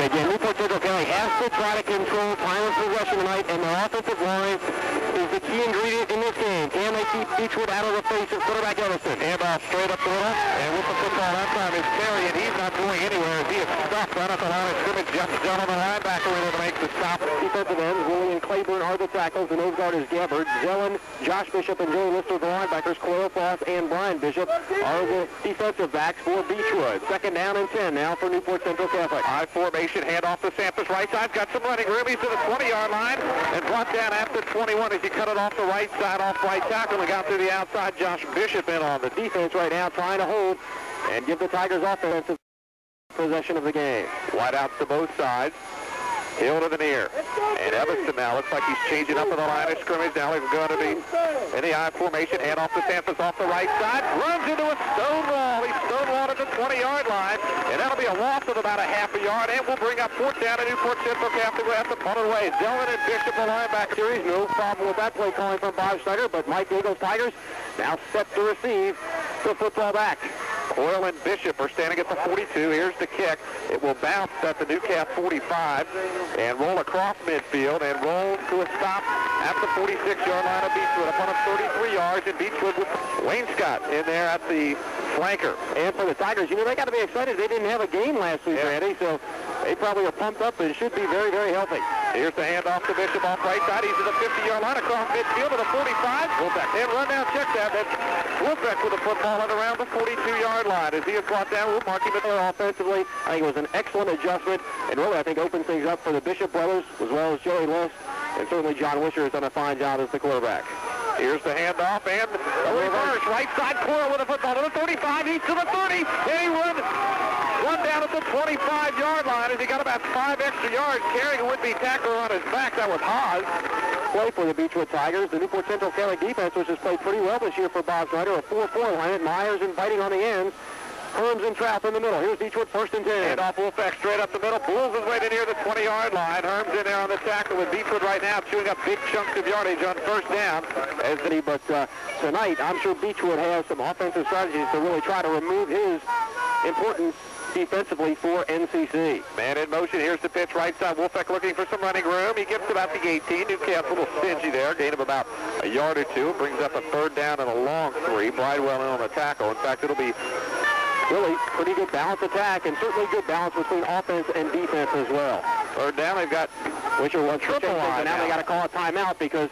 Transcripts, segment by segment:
And again, Newport Central County has to try to control time of possession tonight, and their offensive line is the key ingredient in this game. Can they keep Beechwood out of the face of quarterback Ellison? Handoff straight up the middle, and with the football that time is Terry, and he's not going anywhere as he is stopped right at the line of scrimmage. Just Zellin, the linebacker, in to make the stop. Defensive ends, Willie and Claiborne are the tackles. The nose guard is Gabbard. Zellin, Josh Bishop, and Joey Lister, the linebackers. Coyle Foss and Brian Bishop are the defensive backs for Beechwood. Second down and 10 now for Newport Central Catholic. High formation, handoff to Sampras, right side. Got some running room. He's to the 20-yard line and brought down after 21 as he cut it off the right side, off right tackle, and got through the outside. Josh Bishop in on the defense right now, trying to hold and give the Tigers offensive possession of the game. Wide outs to both sides. Hill to the near. And Evanston now looks like he's changing up in the line of scrimmage. Now he's going to be in the I formation. Hand off to Sampras off the right side. Runs into a stone wall. He's stonewalled at the 20-yard line. And that'll be a loss of about a half a yard. And we'll bring up fourth down to Newport Central Catholic. We'll have to punt it away. Zellin and Bishop, the linebacker series. No problem with that play calling from Bob Schneider. But Mike Eagles Tigers now set to receive the football back. Coyle and Bishop are standing at the 42. Here's the kick. It will bounce at the Newcap 45 and roll across midfield and roll to a stop at the 46-yard line of Beechwood. Upon of 33 yards, and Beechwood with Wayne Scott in there at the flanker. And for the Tigers, you know, they got to be excited. They didn't have a game last week, Randy, so they probably are pumped up and should be very, very healthy. Here's the handoff to Bishop off right side. He's to the 50-yard line across midfield to the 45. Wolfbeck. And run down, check that. That's Wolfbeck with the football at around the 42-yard line. As he is brought down, we'll mark him offensively. I think it was an excellent adjustment, and really, I think, opens things up for the Bishop brothers, as well as Joey List, and certainly John Wisher has done a fine job as the quarterback. Here's the handoff, and a reverse. Right side, Coyle with the football to the 35. He's to the 30, and he run down at the 25-yard line as he got about 5 extra yards, carrying a would-be tackler on his back. That was Haas. Play for the Beechwood Tigers. The Newport Central Catholic defense, which has played pretty well this year for Bob Snyder, a 4-4 line. Myers inviting on the ends. Herms and Trout in the middle. Here's Beechwood first and 10. And off Wolfbeck straight up the middle. Bulls is right in near the 20-yard line. Herms in there on the tackle with Beechwood right now chewing up big chunks of yardage on first down. But tonight, I'm sure Beechwood has some offensive strategies to really try to remove his importance defensively for NCC. Man in motion. Here's the pitch right side. Wolfbeck looking for some running room. He gets about the 18. Newcap's a little stingy there. Gain of about a yard or two. Brings up a third down and a long 3. Bridewell in on the tackle. In fact, it'll be really pretty good balance attack and certainly good balance between offense and defense as well. Third down, they've got Wisher was triple line. Now they got to call a timeout because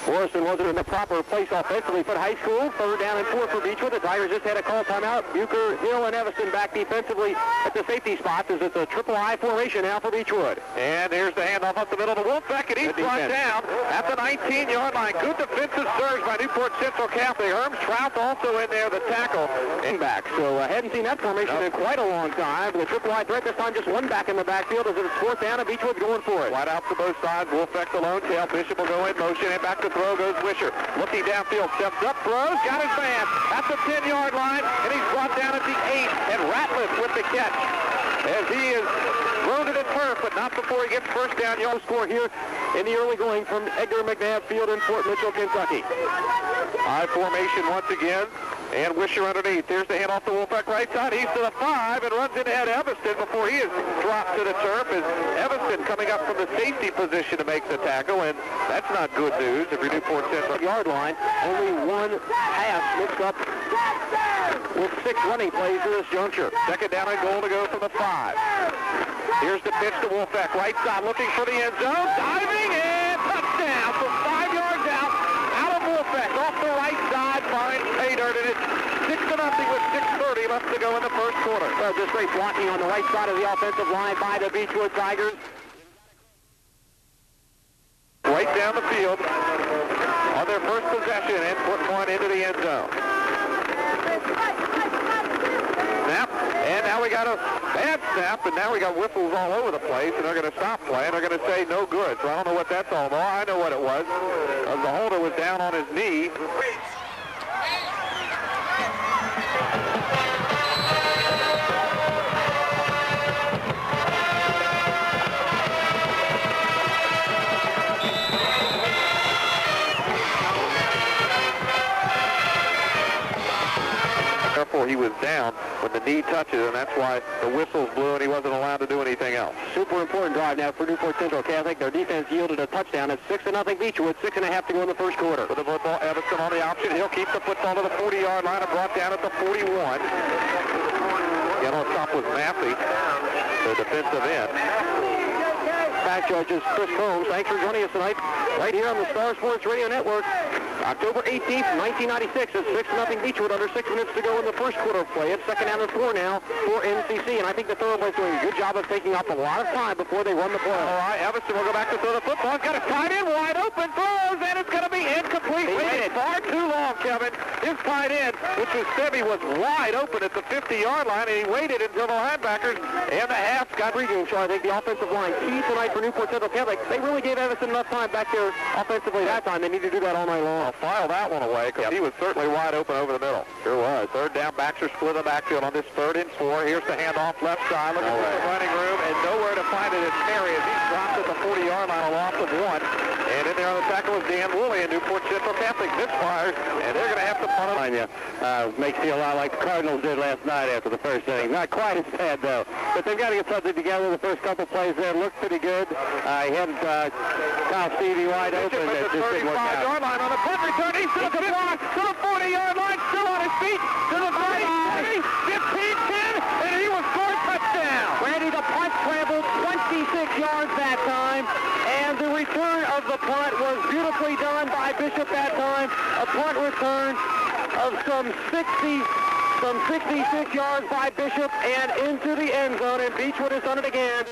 Morrison wasn't in the proper place offensively for high school. Third down and 4 for Beechwood. The Tigers just had a call timeout. Bucher, Hill, and Evanston back defensively at the safety spots as it's a triple I formation now for Beechwood. And here's the handoff up the middle to Wolfbeck, and he's brought down at the 19-yard line. Good defensive surge by Newport Central Catholic. Herms Trout also in there, the tackle. And back. So I hadn't seen that formation in quite a long time. The triple I threat this time, just one back in the backfield as it's fourth down, and Beechwood's going for it. Wide out to both sides. Wolfbeck the lone tail. Bishop will go in motion and back to throw goes Wisher. Looking downfield, steps up, throws, got his man at the 10-yard line, and he's brought down at the 8, and Ratliff with the catch. As he is thrown to the turf, but not before he gets first down. You'll score here in the early going from Edgar McNabb Field in Fort Mitchell, Kentucky. I formation once again. And Wisher underneath. There's the handoff to Wolfbeck right side. He's to the 5 and runs in ahead of Evanston before he is dropped to the turf. As Evanston coming up from the safety position to make the tackle, and that's not good news if you're Newport Central. Yard line, only one pass mixed up with 6 running plays to this juncture. Second down and goal to go from the 5. Here's the pitch to Wolfbeck right side, looking for the end zone, diving and touchdown. So 5 yards out of Wolfbeck off the right side, finds pay dirt, and it's 6-0 with 6:30 left to go in the first quarter. Well, just great blocking on the right side of the offensive line by the Beechwood Tigers. Right down the field on their first possession and put one into the end zone. Snap, and now we got a bad snap, and now we got whistles all over the place, and they're going to stop playing. They're going to say no good, so I don't know what that's all about. I know what it was. The holder was down on his knee. He was down when the knee touches, and that's why the whistles blew and he wasn't allowed to do anything else. Super important drive now for Newport Central Catholic. Their defense yielded a touchdown. It's 6-0 Beechwood, 6.5 to go in the first quarter. With the football, Evanston on the option. He'll keep the football to the 40-yard line and brought down at the 41. Get on top with Massey, the defensive end. Back judges Chris Combs. Thanks for joining us tonight right here on the Star Sports Radio Network. October 18th, 1996. It's 6-0 Beechwood, under 6 minutes to go in the first quarter of play. It's 2nd down and 4 now for NCC, and I think the Thoroughbreds doing a good job of taking up a lot of time before they run the play. All right, Evanston will go back to throw the football. He's got a tight end wide open, throws, and it's going to be incomplete. Waited far too long, Kevin. His tight end, which was Sebi, was wide open at the 50-yard line, and he waited until the linebackers and the half got reading. So I think the offensive line key tonight for Newport Central Catholic. They really gave Evanston enough time back there offensively that time. They need to do that all night long. I'll file that one away because he was certainly wide open over the middle. Sure was. Third down, Baxter split the backfield on this 3rd and 4. Here's the handoff left side, looking for the running room, and nowhere to find it is Terry as he's dropped at the 40-yard line, a loss of 1. And in there on the tackle was Dan Woolley, and Newport Central Catholic misfires, and they're going to have to punt it. Makes you feel a lot like the Cardinals did last night after the first inning. Not quite as bad, though. But they've got to get something together. The first couple plays there looked pretty good. He had Kyle Stevie wide open. At the 35-yard line on the punt return. He's to the block, to the 40-yard line, still on his feet, to the 30, 15, 10, and he was scored touchdown. Randy, the punt traveled 26 yards that time, and the return of the punt was beautifully done by Bishop that time. A punt return of some 66 yards by Bishop and into the end zone, and Beechwood has done it again.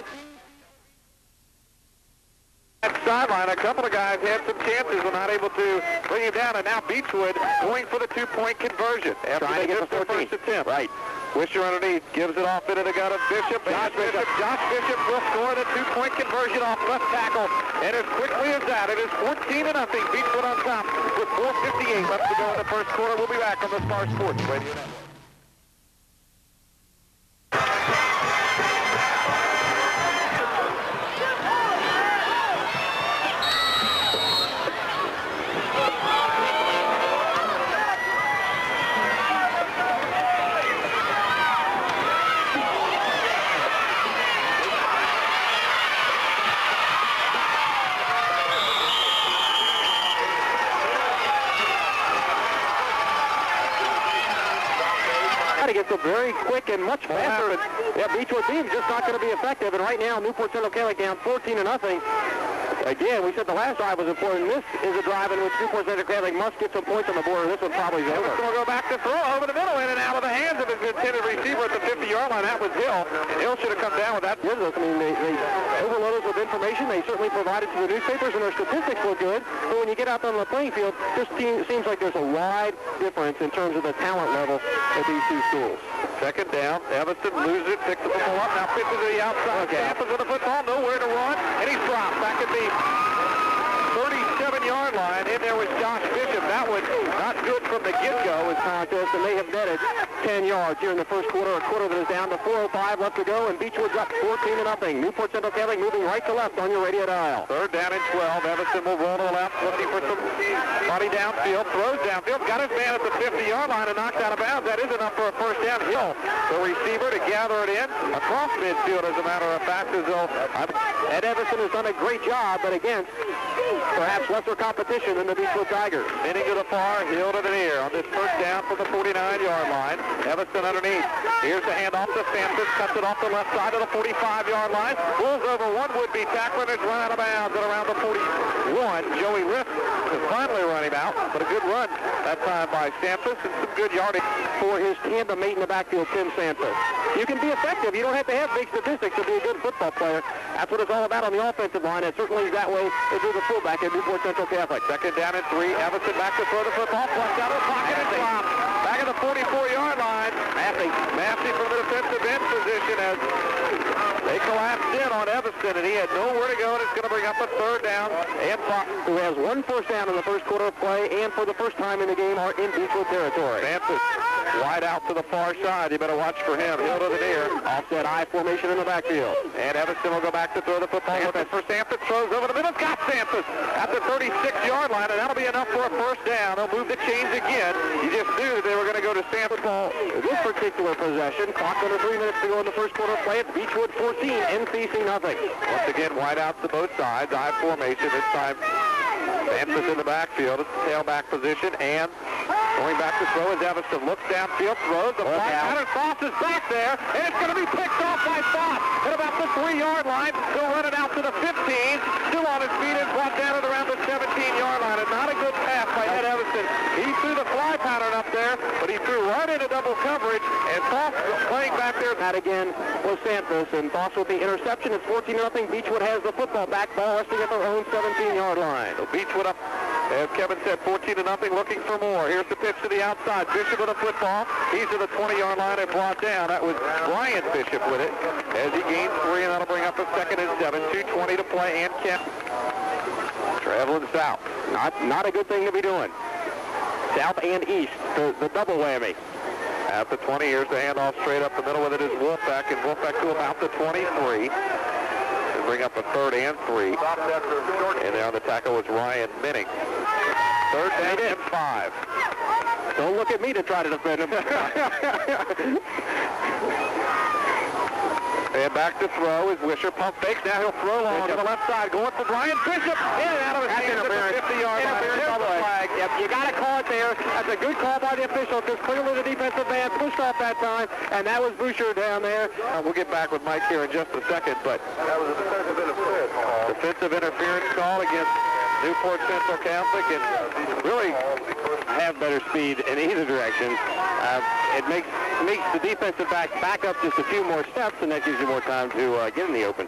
That sideline, a couple of guys had some chances and not able to bring him down, and now Beechwood going for the 2-point conversion after they get the first attempt. Right. Wisher underneath, gives it off into the gut of Bishop. Josh Bishop will score the 2-point conversion off left tackle, and as quickly as that, it is 14-0. Beechwood on top with 4:58 left to go in the first quarter. We'll be back on the Star Sports Radio Network. It's a very quick and much faster. Beechwood team is just not going to be effective. And right now, Newport Central Catholic down 14-0. Again, we said the last drive was important. This is a drive in which Newport Central Catholic must get some points on the board. This one probably is over. We'll go back to throw over the middle, in and out of the hands of his intended receiver at the 50-yard line. That was Hill. Hill should have come down with that business. I mean, they overload us with information. They certainly provided to the newspapers, and their statistics look good. But when you get out on the playing field, this team seems like there's a wide difference in terms of the talent level at these two schools. Second down, Evanston loses it, picks the football up, now pitches to the outside. Samples with the football, nowhere to run, and he's dropped back at the 37-yard line. In there was Josh Bishop. That was not good from the get-go as contest, and they have netted 10 yards here in the first quarter. A quarter that is down to 4:05 left to go, and Beechwood's up 14-0. Newport Central Catholic moving right to left on your radio dial. Third down and 12. Evanston will roll to the left, looking for some body downfield, throws downfield, got his man at the 50-yard line and knocked out of bounds. That is enough for a first down. Hill, the receiver, to gather it in across midfield, as a matter of fact, as though Ed Everson has done a great job, but against perhaps lesser competition than the Beechwood Tigers. Spinning to the far, Hill to the near on this first down from the 49-yard line. Evanston underneath. Here's the handoff to Sampson, cuts it off the left side of the 45-yard line. Pulls over one would-be tackler and is run out of bounds at around the 41. Joey Riff has finally run him out, but a good run that time by Sampson and some good yardage for his tandem mate in the backfield, Tim Sampson. You can be effective. You don't have to have big statistics to be a good football player. That's what it's all about on the offensive line. It certainly is that way as the fullback at Newport Central Catholic. Second down and 3. Evanston back to throw the football. Flushed out of the pocket and dropped. Back at the 44-yard line. Massey from the defensive end position as they collapsed in on Evanston, and he had nowhere to go, and it's going to bring up a third down. And Fox, who has one first down in the first quarter of play, and for the first time in the game are in Beechwood territory. Sampson Wide out to the far side. You better watch for him. Hill to the near. Offset I formation in the backfield. And Evanston will go back to throw the football. Sampson for Sampson. Throws over the middle. Got Sampson at the 36-yard line, and that'll be enough for a first down. They'll move the chains again. You just knew that they were going to go to Sampson. This particular possession, clock under 3 minutes to go in the first quarter play. It's Beechwood 14, NCC nothing. Once again, wide outs to both sides. I formation this time. Sampson's in the backfield. It's tailback position, and going back to throw as Evanston looks downfield, throws. The fly pattern. Foss is back there, and it's going to be picked off by Foss at about the 3-yard line. He'll run it out to the 15. Still on his feet and brought down at around the 17-yard line. And not a good pass by Ed Evanston. He threw the fly pattern up there, but he threw right into double coverage, and Foss playing back there. That again was Santos, and Foss with the interception. It's 14-0. Beechwood has the football back, ball resting at their own 17-yard line. So Beechwood up, as Kevin said, 14-0, looking for more. Here's the pitch to the outside. Bishop with the football. He's to the 20-yard line and brought down. That was Brian Bishop with it as he gains 3, and that'll bring up a 2nd and 7. 2:20 to play, and Kemp traveling south. Not a good thing to be doing. South and east, the double whammy. At the 20, here's the handoff straight up the middle with it is Wolfbeck, and Wolfbeck to about the 23. Bring up a 3rd and 3. And there on the tackle was Ryan Minning. 3rd down and 5. Don't look at me to try to defend him. And back to throw is Wisher. Pump fakes. Now he'll throw long to the left side. Going for Brian Bishop. In and out of his hands at the 50-yard line. There's the flag. Yep, you got to call it there. That's a good call by the official because clearly the defensive man pushed off that time, and that was Boucher down there. We'll get back with Mike here in just a second, but that was a defensive interference call. Defensive interference call against Newport Central Catholic, and really have better speed in either direction. It makes the defensive back up just a few more steps, and that gives you more time to get in the open.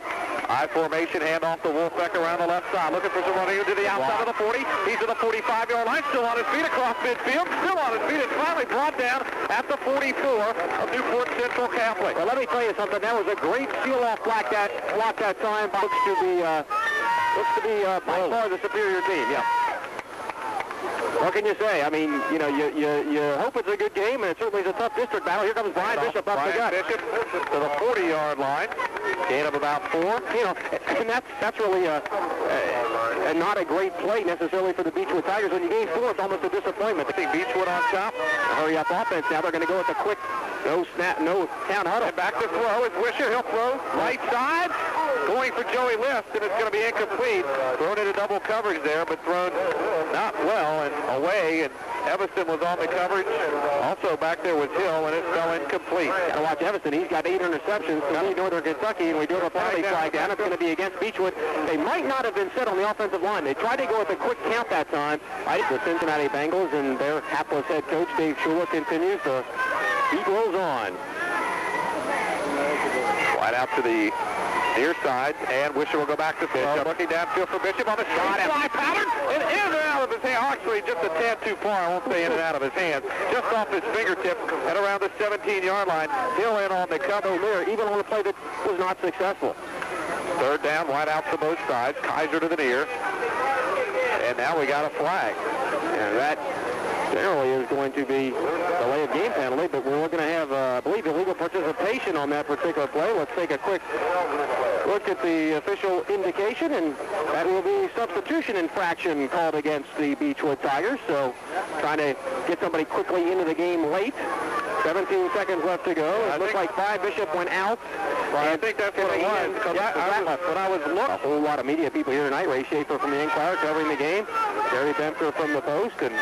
I formation, handoff to Wolfbeck around the left side, looking for some running to the outside of the 40. He's to the 45-yard line, still on his feet across midfield, still on his feet. It's finally brought down at the 44 of Newport Central Catholic. Well, let me tell you something. That was a great seal-off block that time. Looks to be by far the superior team. Yeah. What can you say? I mean, you know, you hope it's a good game, and it certainly is a tough district battle. Here comes Brian Bishop up the gut. Bishop to the 40-yard line. Gain of about 4. You know, and that's really not a great play necessarily for the Beechwood Tigers. When you gain 4, it's almost a disappointment. I think Beechwood on top. Hurry up offense. Now they're going to go with a quick no snap, no town huddle. And back to throw is Wisher. He'll throw right side. Going for Joey Lift, and it's going to be incomplete. Thrown into double coverage there, but thrown not well and away. And Evanston was on the coverage. Also back there was Hill, and it fell incomplete. Got to watch Evanston. He's got 8 interceptions to lead Northern Kentucky, and we do have a penalty flag down. It's going to be against Beechwood. They might not have been set on the offensive line. They tried to go with a quick count that time. The Cincinnati Bengals and their hapless head coach, Dave Shula, continues. The beat rolls on. Wide out to the near side, and Wisher will go back to throw. Looking downfield for Bishop on the shot. Fly pattern, and in and out of his hand. Actually, just a tad too far. I won't say in and out of his hand. Just off his fingertip at around the 17-yard line. Hill in on the cover there, even on a play that was not successful. 3rd down, wide out to both sides. Kaiser to the near. And now we got a flag. And that generally is going to be the delay of game penalty, but we're going to have, I believe, illegal participation on that particular play. Let's take a quick look at the official indication, and that will be substitution infraction called against the Beechwood Tigers. So trying to get somebody quickly into the game late. 17 seconds left to go. It looks like Bishop went out. Well, I think that's what it was. When I was looking, a whole lot of media people here tonight. Ray Schaefer from the Enquirer covering the game. Jerry Bemker from the Post, and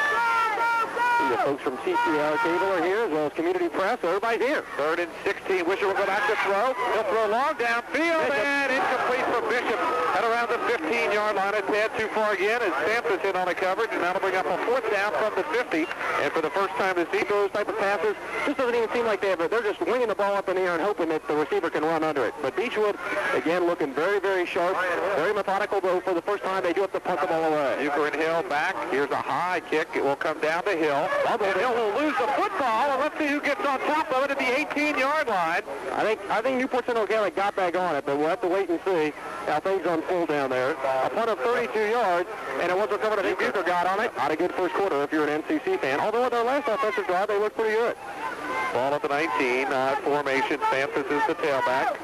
the folks from CCR Cable are here, as well as Community Press. So everybody's here. 3rd and 16. Wisher will go back to throw. He'll throw long downfield, and incomplete for Bishop at around the 15-yard line. A tad too far again as Sampson's in on the coverage, and that'll bring up a 4th down from the 50. And for the first time this season, those type of passes just doesn't even seem like they're just winging the ball up in the air and hoping that the receiver can run under it. But Beechwood, again, looking very, very sharp, very methodical, though for the first time they do have to punt the ball away. Euchre and Hill back. Here's a high kick. It will come down to Hill. And Hill will lose the football, and let's see who gets on top of it at the 18-yard line. I think Newport Central Catholic got back on it, but we'll have to wait and see how things unfold down there. A punt of 32 yards, and it was recovered. I think Euchre got on it. Not a good first quarter if you're an NCC fan, although at their last offensive drive, they looked pretty good. Ball at the 19, formation. Sampson is the tailback.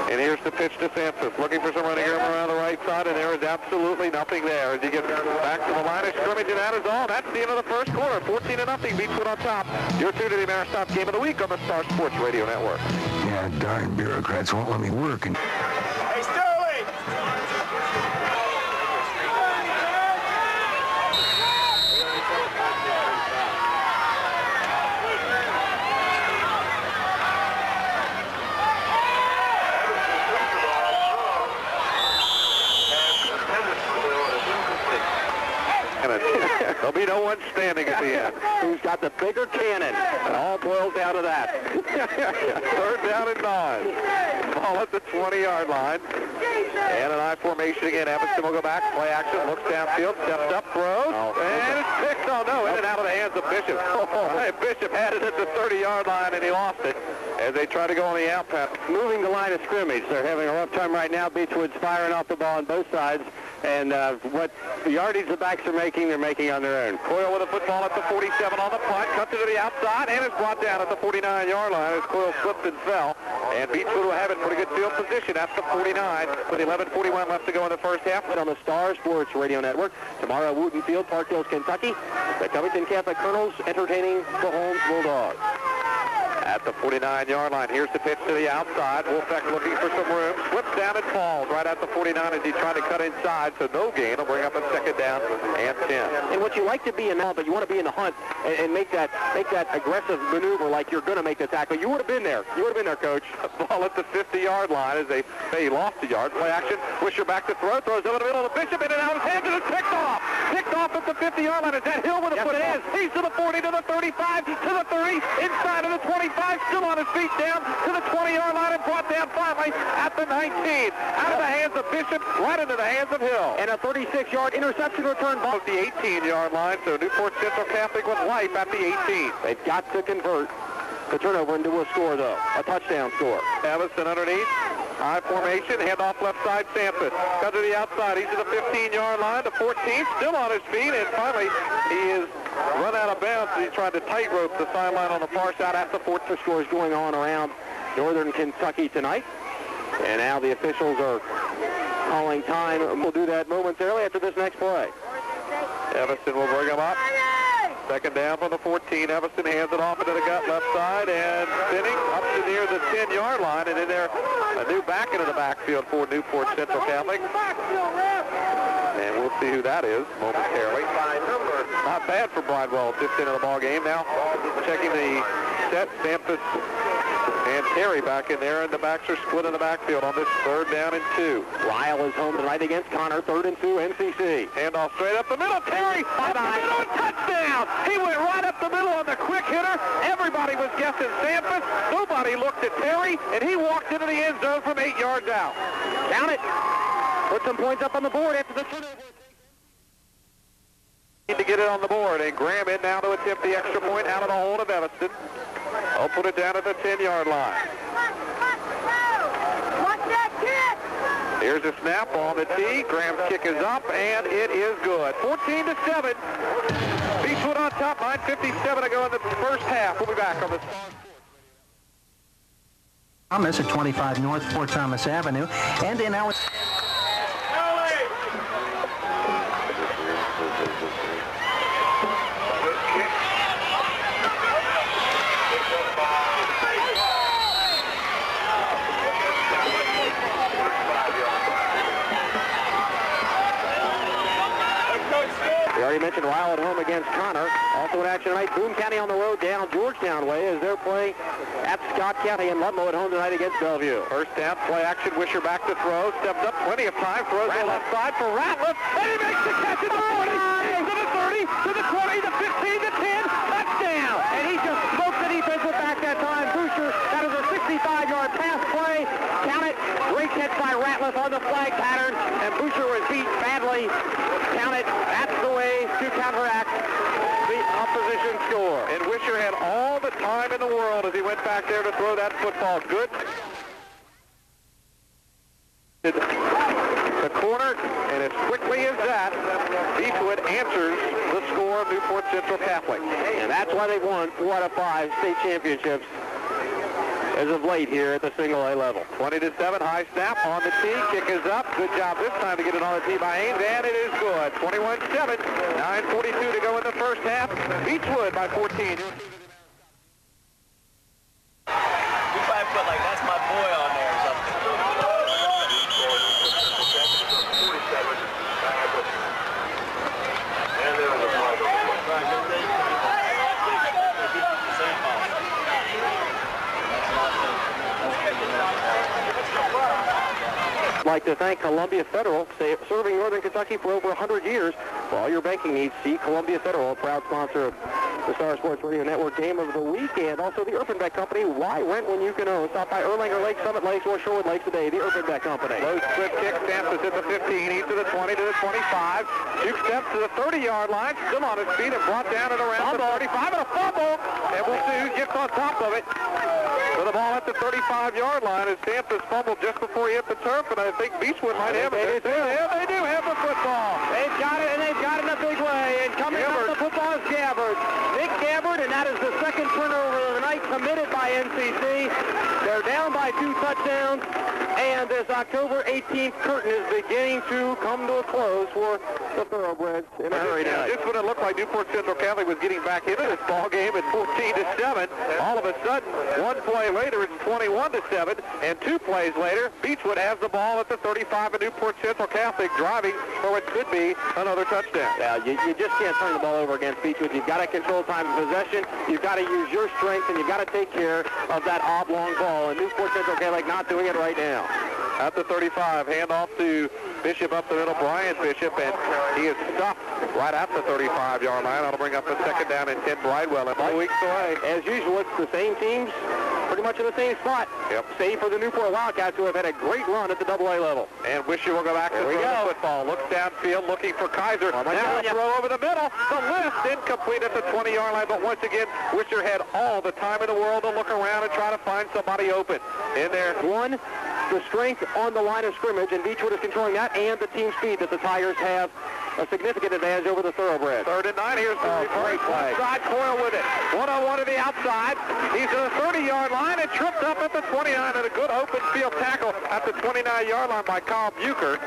And here's the pitch to Sampson, looking for some running room around the right side, and there is absolutely nothing there as he gets back to the line of scrimmage, and that is all. That's the end of the first quarter. 14-0, Beechwood on top. You're tuned to the Ameristop Game of the Week on the Star Sports Radio Network. Yeah, darn bureaucrats won't let me work. And Hey, Sterling! There'll be no one standing at the end. Who's got the bigger cannon? It all boils down to that. Third down and 9. Ball at the 20-yard line. And an I formation again. Evanston will go back. Play action. Looks downfield. Steps up. Throws. And it's picked. Oh, no. In and out of the hands of Bishop. Bishop had it at the 30-yard line, and he lost it as they try to go on the out pass. Moving the line of scrimmage. They're having a rough time right now. Beechwood's firing off the ball on both sides. And what the yardage the backs are making, they're making on their own. Coyle with a football at the 47 on the punt. Cuts it to the outside, and is brought down at the 49-yard line as Coyle slipped and fell. And Beechwood will have it in pretty good field position at the 49 with 11:41 left to go in the first half. On the Star Sports Radio Network. Tomorrow, Wooten Field, Park Hills, Kentucky. The Covington Catholic Colonels entertaining the Holmes Bulldogs. At the 49-yard line, here's the pitch to the outside. Wolfeck looking for some room. Slips down and falls right at the 49 as he tried to cut inside, so no gain. Will bring up a second down and 10. And what you like to be in now, but you want to be in the hunt and make that aggressive maneuver like you're going to make the tackle. You would have been there. You would have been there, Coach. Ball at the 50-yard line as they say he lost a yard. Play action. Wisher back to throw. Throws over the middle of the Bishop. In and out of his hands, and it's picked off. Picked off at the 50-yard line. Is that Hill with a football? Yes, it is. He's to the 40, to the 35, to the 30, inside of the 25, still on his feet, down to the 20-yard line and brought down finally at the 19. Out of the hands of Bishop, right into the hands of Hill. And a 36-yard interception return ball. At the 18-yard line, so Newport Central Catholic with life at the 18. They've got to convert the turnover into a score, though. A touchdown score. Evanston underneath. High formation, handoff left side, Sampson. Cut to the outside, he's to the 15-yard line, the 14th, still on his feet, and finally he is run out of bounds. He's trying to tightrope the sideline on the far side after fourth scores going on around northern Kentucky tonight. And now the officials are calling time. We'll do that momentarily after this next play. Evanston will bring him up. Second down from the 14. Evanston hands it off into the gut left side and spinning up to near the 10-yard line. And in there, a new back into the backfield for Newport Central Catholic. And we'll see who that is momentarily. Not bad for Bridewell at this end of the ball game. Now checking the set, Sampson and Terry back in there, and the backs are split in the backfield on this third down and 2. Lyle is home tonight against Connor, 3rd and 2, NCC. Handoff straight up the middle. Terry, up the middle, and touchdown! He went right up the middle on the quick hitter. Everybody was guessing Sampson. Nobody looked at Terry, and he walked into the end zone from 8 yards out. Count it. Put some points up on the board after the turnover. Need to get it on the board, and Graham in now to attempt the extra point out of the hold of Evanston. I'll put it down at the 10-yard line. Here's a snap on the tee. Graham's kick is up, and it is good. 14-7. Beechwood on top. 9:57 to go in the first half. We'll be back on the Star Sports. Thomas at 25 North Fort Thomas Avenue, and in our... We already mentioned Lyle at home against Connor. Also in action tonight, Boone County on the road down Georgetown way as their play at Scott County, and Ludlow at home tonight against Bellevue. First down, play action, Wisher back to throw, steps up, plenty of time, throws to the left side for Ratliff, and he makes the catch at the 40, to the 30, to the 20, the 15, the 10, touchdown! And he just smoked the defensive back that time. Boucher, that is a 65-yard pass play. Count it. Great catch by Ratliff on the flag pattern, and Boucher was beat badly. Count it. That's the way to counteract the opposition score. And Wisher had all the time in the world as he went back there to throw that football. Good. the corner, and as quickly as that, Beechwood answers the score of Newport Central Catholic. And that's why they've won 4 out of 5 state championships as of late here at the single A level. 20-7, high snap on the tee, kick is up. Good job this time to get it on the tee by Ames, and it is good. 21-7, 9:42 to go in the first half. Beechwood by 14. You probably put like, that's my boy on there or something. I'd like to thank Columbia Federal, serving Northern Kentucky for over 100 years. For all your banking needs, see Columbia Federal, a proud sponsor of the Star Sports Radio Network Game of the Week, and also the Erpenbeck Company. Why rent when you can own? Stop by Erlanger Lake, Summit Lakes, or Shorewood Lakes today. The Erpenbeck Company. Low split kick, Sampson's at the 15, he's to the 20, to the 25. Juke steps to the 30-yard line, still on his feet and brought down at around the 35, and a fumble. And we'll see who gets on top of it. So the ball at the 35-yard line as Sampson fumbled just before he hit the turf, and I think Beechwood might have it. They do have the football. They've got it, and they've got it in a big way. And coming up the football is Gabbard. Nick Gabbard, and that is the second turnover of the night committed by NCC. They're down by 2 touchdowns, and this October 18th curtain is beginning to come to a close for the Thoroughbreds in a hurry tonight. Just when it looked like Newport Central Catholic was getting back into this ball game at 14-7, all of a sudden, one play later, it's 21-7, and 2 plays later, Beechwood has the ball at the 35 of Newport Central Catholic, driving for what could be another touchdown. Yeah, you just can't turn the ball over against Beechwood. You've got to control time of possession. You've got to use your strength, and you've got to take care of that oblong ball. And Newport Central Catholic not doing it right now. At the 35, handoff to Bishop up the middle, Brian Bishop, and he is stopped right at the 35-yard line. That'll bring up a second down and 10 Bridewell, and 2 weeks away. As usual, it's the same teams, pretty much in the same spot. Yep. Save for the Newport Wildcats, who have had a great run at the AA level. And Wisher will go back to throw the football. Looks downfield, looking for Kaiser. Now throw over the middle. The lift incomplete at the 20-yard line, but once again, Wisher had all the time in the world to look around and try to find somebody open. In there. One, the strength on the line of scrimmage, and Beechwood is controlling that, and the team speed that the Tigers have a significant advantage over the Thoroughbreds. 3rd and 9. Here's the reverse play. Side Coyle with it. 1-on-1 to the outside. He's at the 30-yard line and tripped up at the 29, and a good open field tackle at the 29-yard line by Carl Bucher,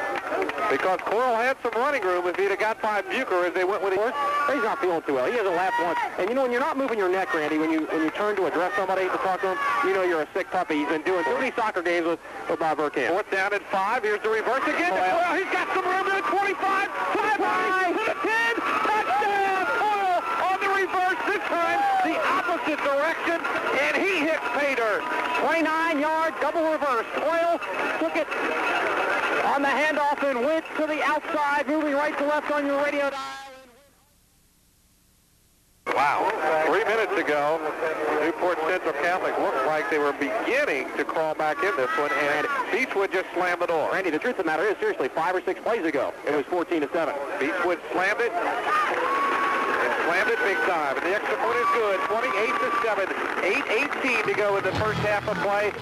because Coyle had some running room if he'd have got by Bucher as they went with it. He's not feeling too well. He hasn't laughed once. And you know, when you're not moving your neck, Randy, when you turn to address somebody to talk to him, you know you're a sick puppy. He's been doing too many soccer games with Bob Burkamp. 4th down and 5. Here's the reverse again. Coyle, he's got some room to the 25, to the 5, to the 10. Touchdown! Coyle on the reverse, this time the opposite direction, and he hits pay dirt. 29-yard double reverse. Coyle took it on the handoff and went to the outside, moving right to left on your radio dial. Wow. 3 minutes ago, Newport Central Catholic looked like they were beginning to crawl back in this one, and Beechwood just slammed the door. Randy, the truth of the matter is, seriously, 5 or 6 plays ago, it was 14-7. Beechwood slammed it, and slammed it big time. And the extra point is good, 28-7, 8:18 to go in the first half of play.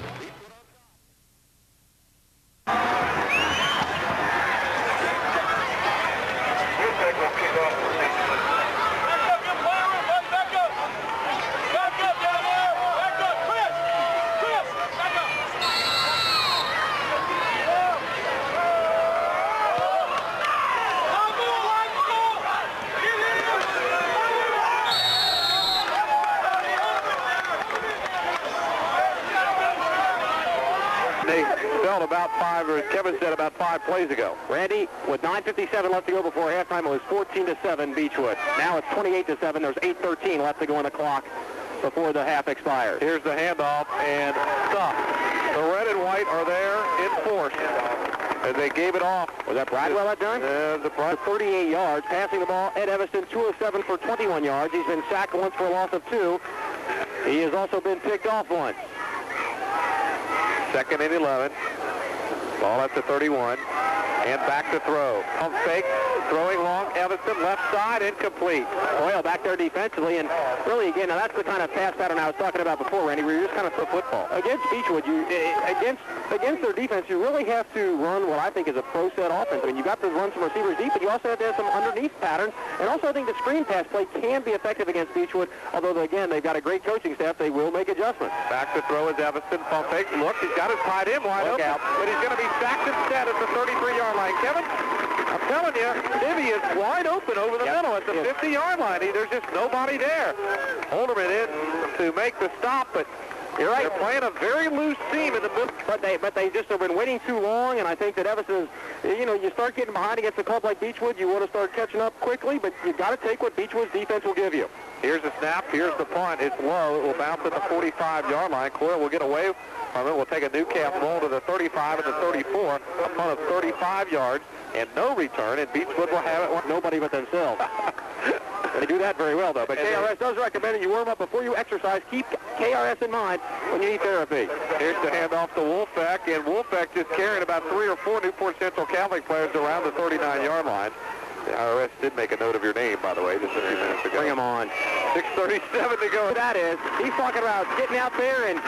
They felt about 5, or as Kevin said, about 5 plays ago. Randy, with 9:57 left to go before halftime, it was 14-7 Beechwood. Now it's 28-7. There's 8:13 left to go on the clock before the half expires. Here's the handoff, and stuff. The red and white are there in force as they gave it off. Was that Bridewell that done? The 38 yards, passing the ball. Ed Evanston, 207 for 21 yards. He's been sacked once for a loss of 2. He has also been picked off once. 2nd and 11. Ball at the 31. And back to throw. Pump fake. Throwing long, Evanston, left side, incomplete. Coyle back there defensively, and really, again, now that's the kind of pass pattern I was talking about before, Randy, where you just kind of throw football. Against Beechwood, against their defense, you really have to run what I think is a pro set offense. I mean, you got to run some receivers deep, but you also have to have some underneath patterns, and also I think the screen pass play can be effective against Beechwood, although, again, they've got a great coaching staff. They will make adjustments. Back to throw is Evanston. Pump fake. Look, he's got his tight end wide open, but he's going to be sacked instead at the 33-yard line. Kevin, I'm telling you, Divvy is wide open over the middle at the 50-yard line. There's just nobody there. Holderman in to make the stop, but you're right. They're playing a very loose seam in the middle. But they just have been waiting too long, and I think that Evanston is, you start getting behind against a club like Beechwood, you want to start catching up quickly, but you've got to take what Beechwood's defense will give you. Here's the snap. Here's the punt. It's low. It will bounce at the 45-yard line. Coyle will get away from it. We'll take a new calf roll to the 35 and the 34. A punt of 35 yards and no return, and Beechwood will have it. Nobody but themselves. They do that very well, though. But KRS does recommend that you warm up before you exercise. Keep KRS in mind when you need therapy. Here's the handoff to Wolfeck, and Wolfeck just carrying about 3 or 4 Newport Central Catholic players around the 39-yard line. The IRS did make a note of your name, by the way, just a few minutes ago. Bring him on. 6:37 to go. That is. He's talking about getting out there and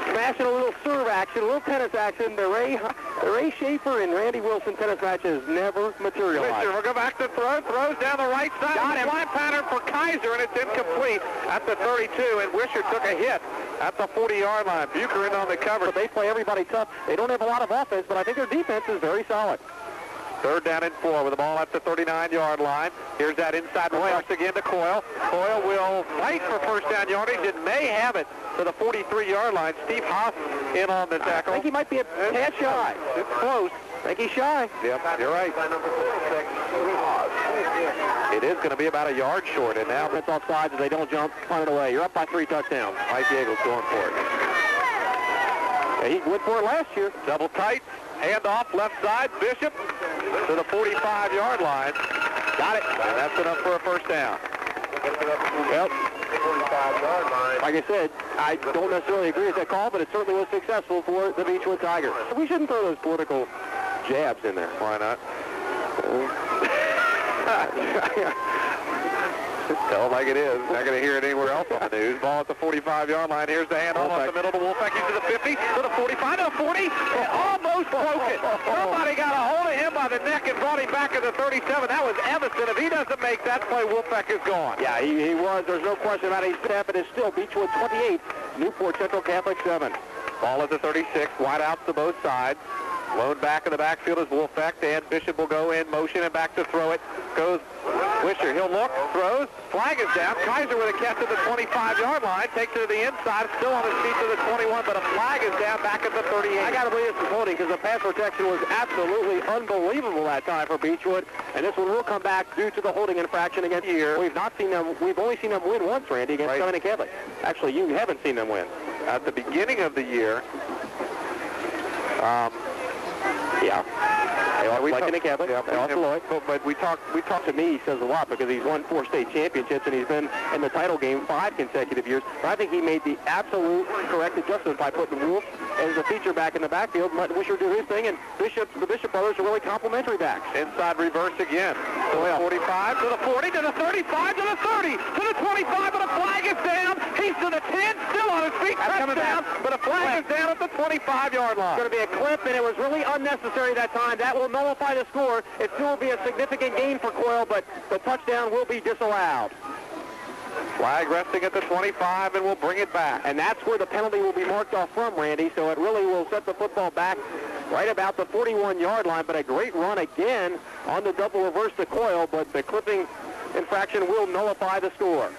smashing a little serve action, a little tennis action. The Ray Schaefer and Randy Wilson tennis match has never materialized. We'll go back to throw. Throws down the right side. Got him. Fly pattern for Kaiser, and it's incomplete at the 32, and Wisher took a hit at the 40-yard line. Bucher in on the cover. But they play everybody tough. They don't have a lot of offense, but I think their defense is very solid. 3rd down and 4 with the ball at the 39-yard line. Here's that inside rush again to Coyle. Coyle will fight for first down yardage and may have it to the 43-yard line. Steve Haas in on the tackle. I think he might be a tad shy. It's close. I think he's shy. Yep, you're right. It is going to be about a yard short, and now it's offside as they don't jump, punt it away. You're up by 3 touchdowns. Mike Eagles going for it. Yeah, he went for it last year. Double tight. Handoff left side. Bishop to the 45-yard line. Got it. And that's enough for a first down. Well, like I said, I don't necessarily agree with that call, but it certainly was successful for the Beechwood Tigers. We shouldn't throw those political jabs in there. Why not? Tell them like it is. Not going to hear it anywhere else on the news. Ball at the 45-yard line. Here's the handoff off the middle to Wolfeck. He's to the 50, to the 45, to the 40. And almost broke it. Somebody got a hold of him by the neck and brought him back to the 37. That was Evanston. If he doesn't make that play, Wolfeck is gone. Yeah, he was. There's no question about it. He's step. It is still Beechwood 28, Newport Central Catholic 7. Ball at the 36. Wide outs to both sides. Lone back in the backfield is Wolfeck, and Bishop will go in motion and back to throw it. Goes Wisher. He'll look, throws, flag is down. Kaiser with a catch at the 25-yard line, takes it to the inside, still on his feet to the 21, but a flag is down back at the 38. I got to believe this is holding because the pass protection was absolutely unbelievable that time for Beechwood, and this one will come back due to the holding infraction against here. We've only seen them win once, Randy, against Covenant Catholic. Actually, you haven't seen them win. At the beginning of the year, yeah. They lost like in the Catholic. Yeah, they lost to Lloyd. But we talk to me, he says a lot because he's won 4 state championships and he's been in the title game 5 consecutive years. But I think he made the absolute correct adjustment by putting Wolf as a feature back in the backfield and letting Wisher do his thing. And the Bishop brothers are really complimentary backs. Inside reverse again. To the 45, to the 40, to the 35, to the 30, to the 25, but a flag is down. He's to the 10, still on his feet, touchdown, but a flag is down at the 25-yard line. It's going to be a clip, and it was really unnecessary that time. That will nullify the score. It still will be a significant gain for Coyle, but the touchdown will be disallowed. Flag resting at the 25, and we'll bring it back. And that's where the penalty will be marked off from, Randy, so it really will set the football back right about the 41-yard line, but a great run again on the double reverse to Coyle, but the clipping infraction will nullify the score.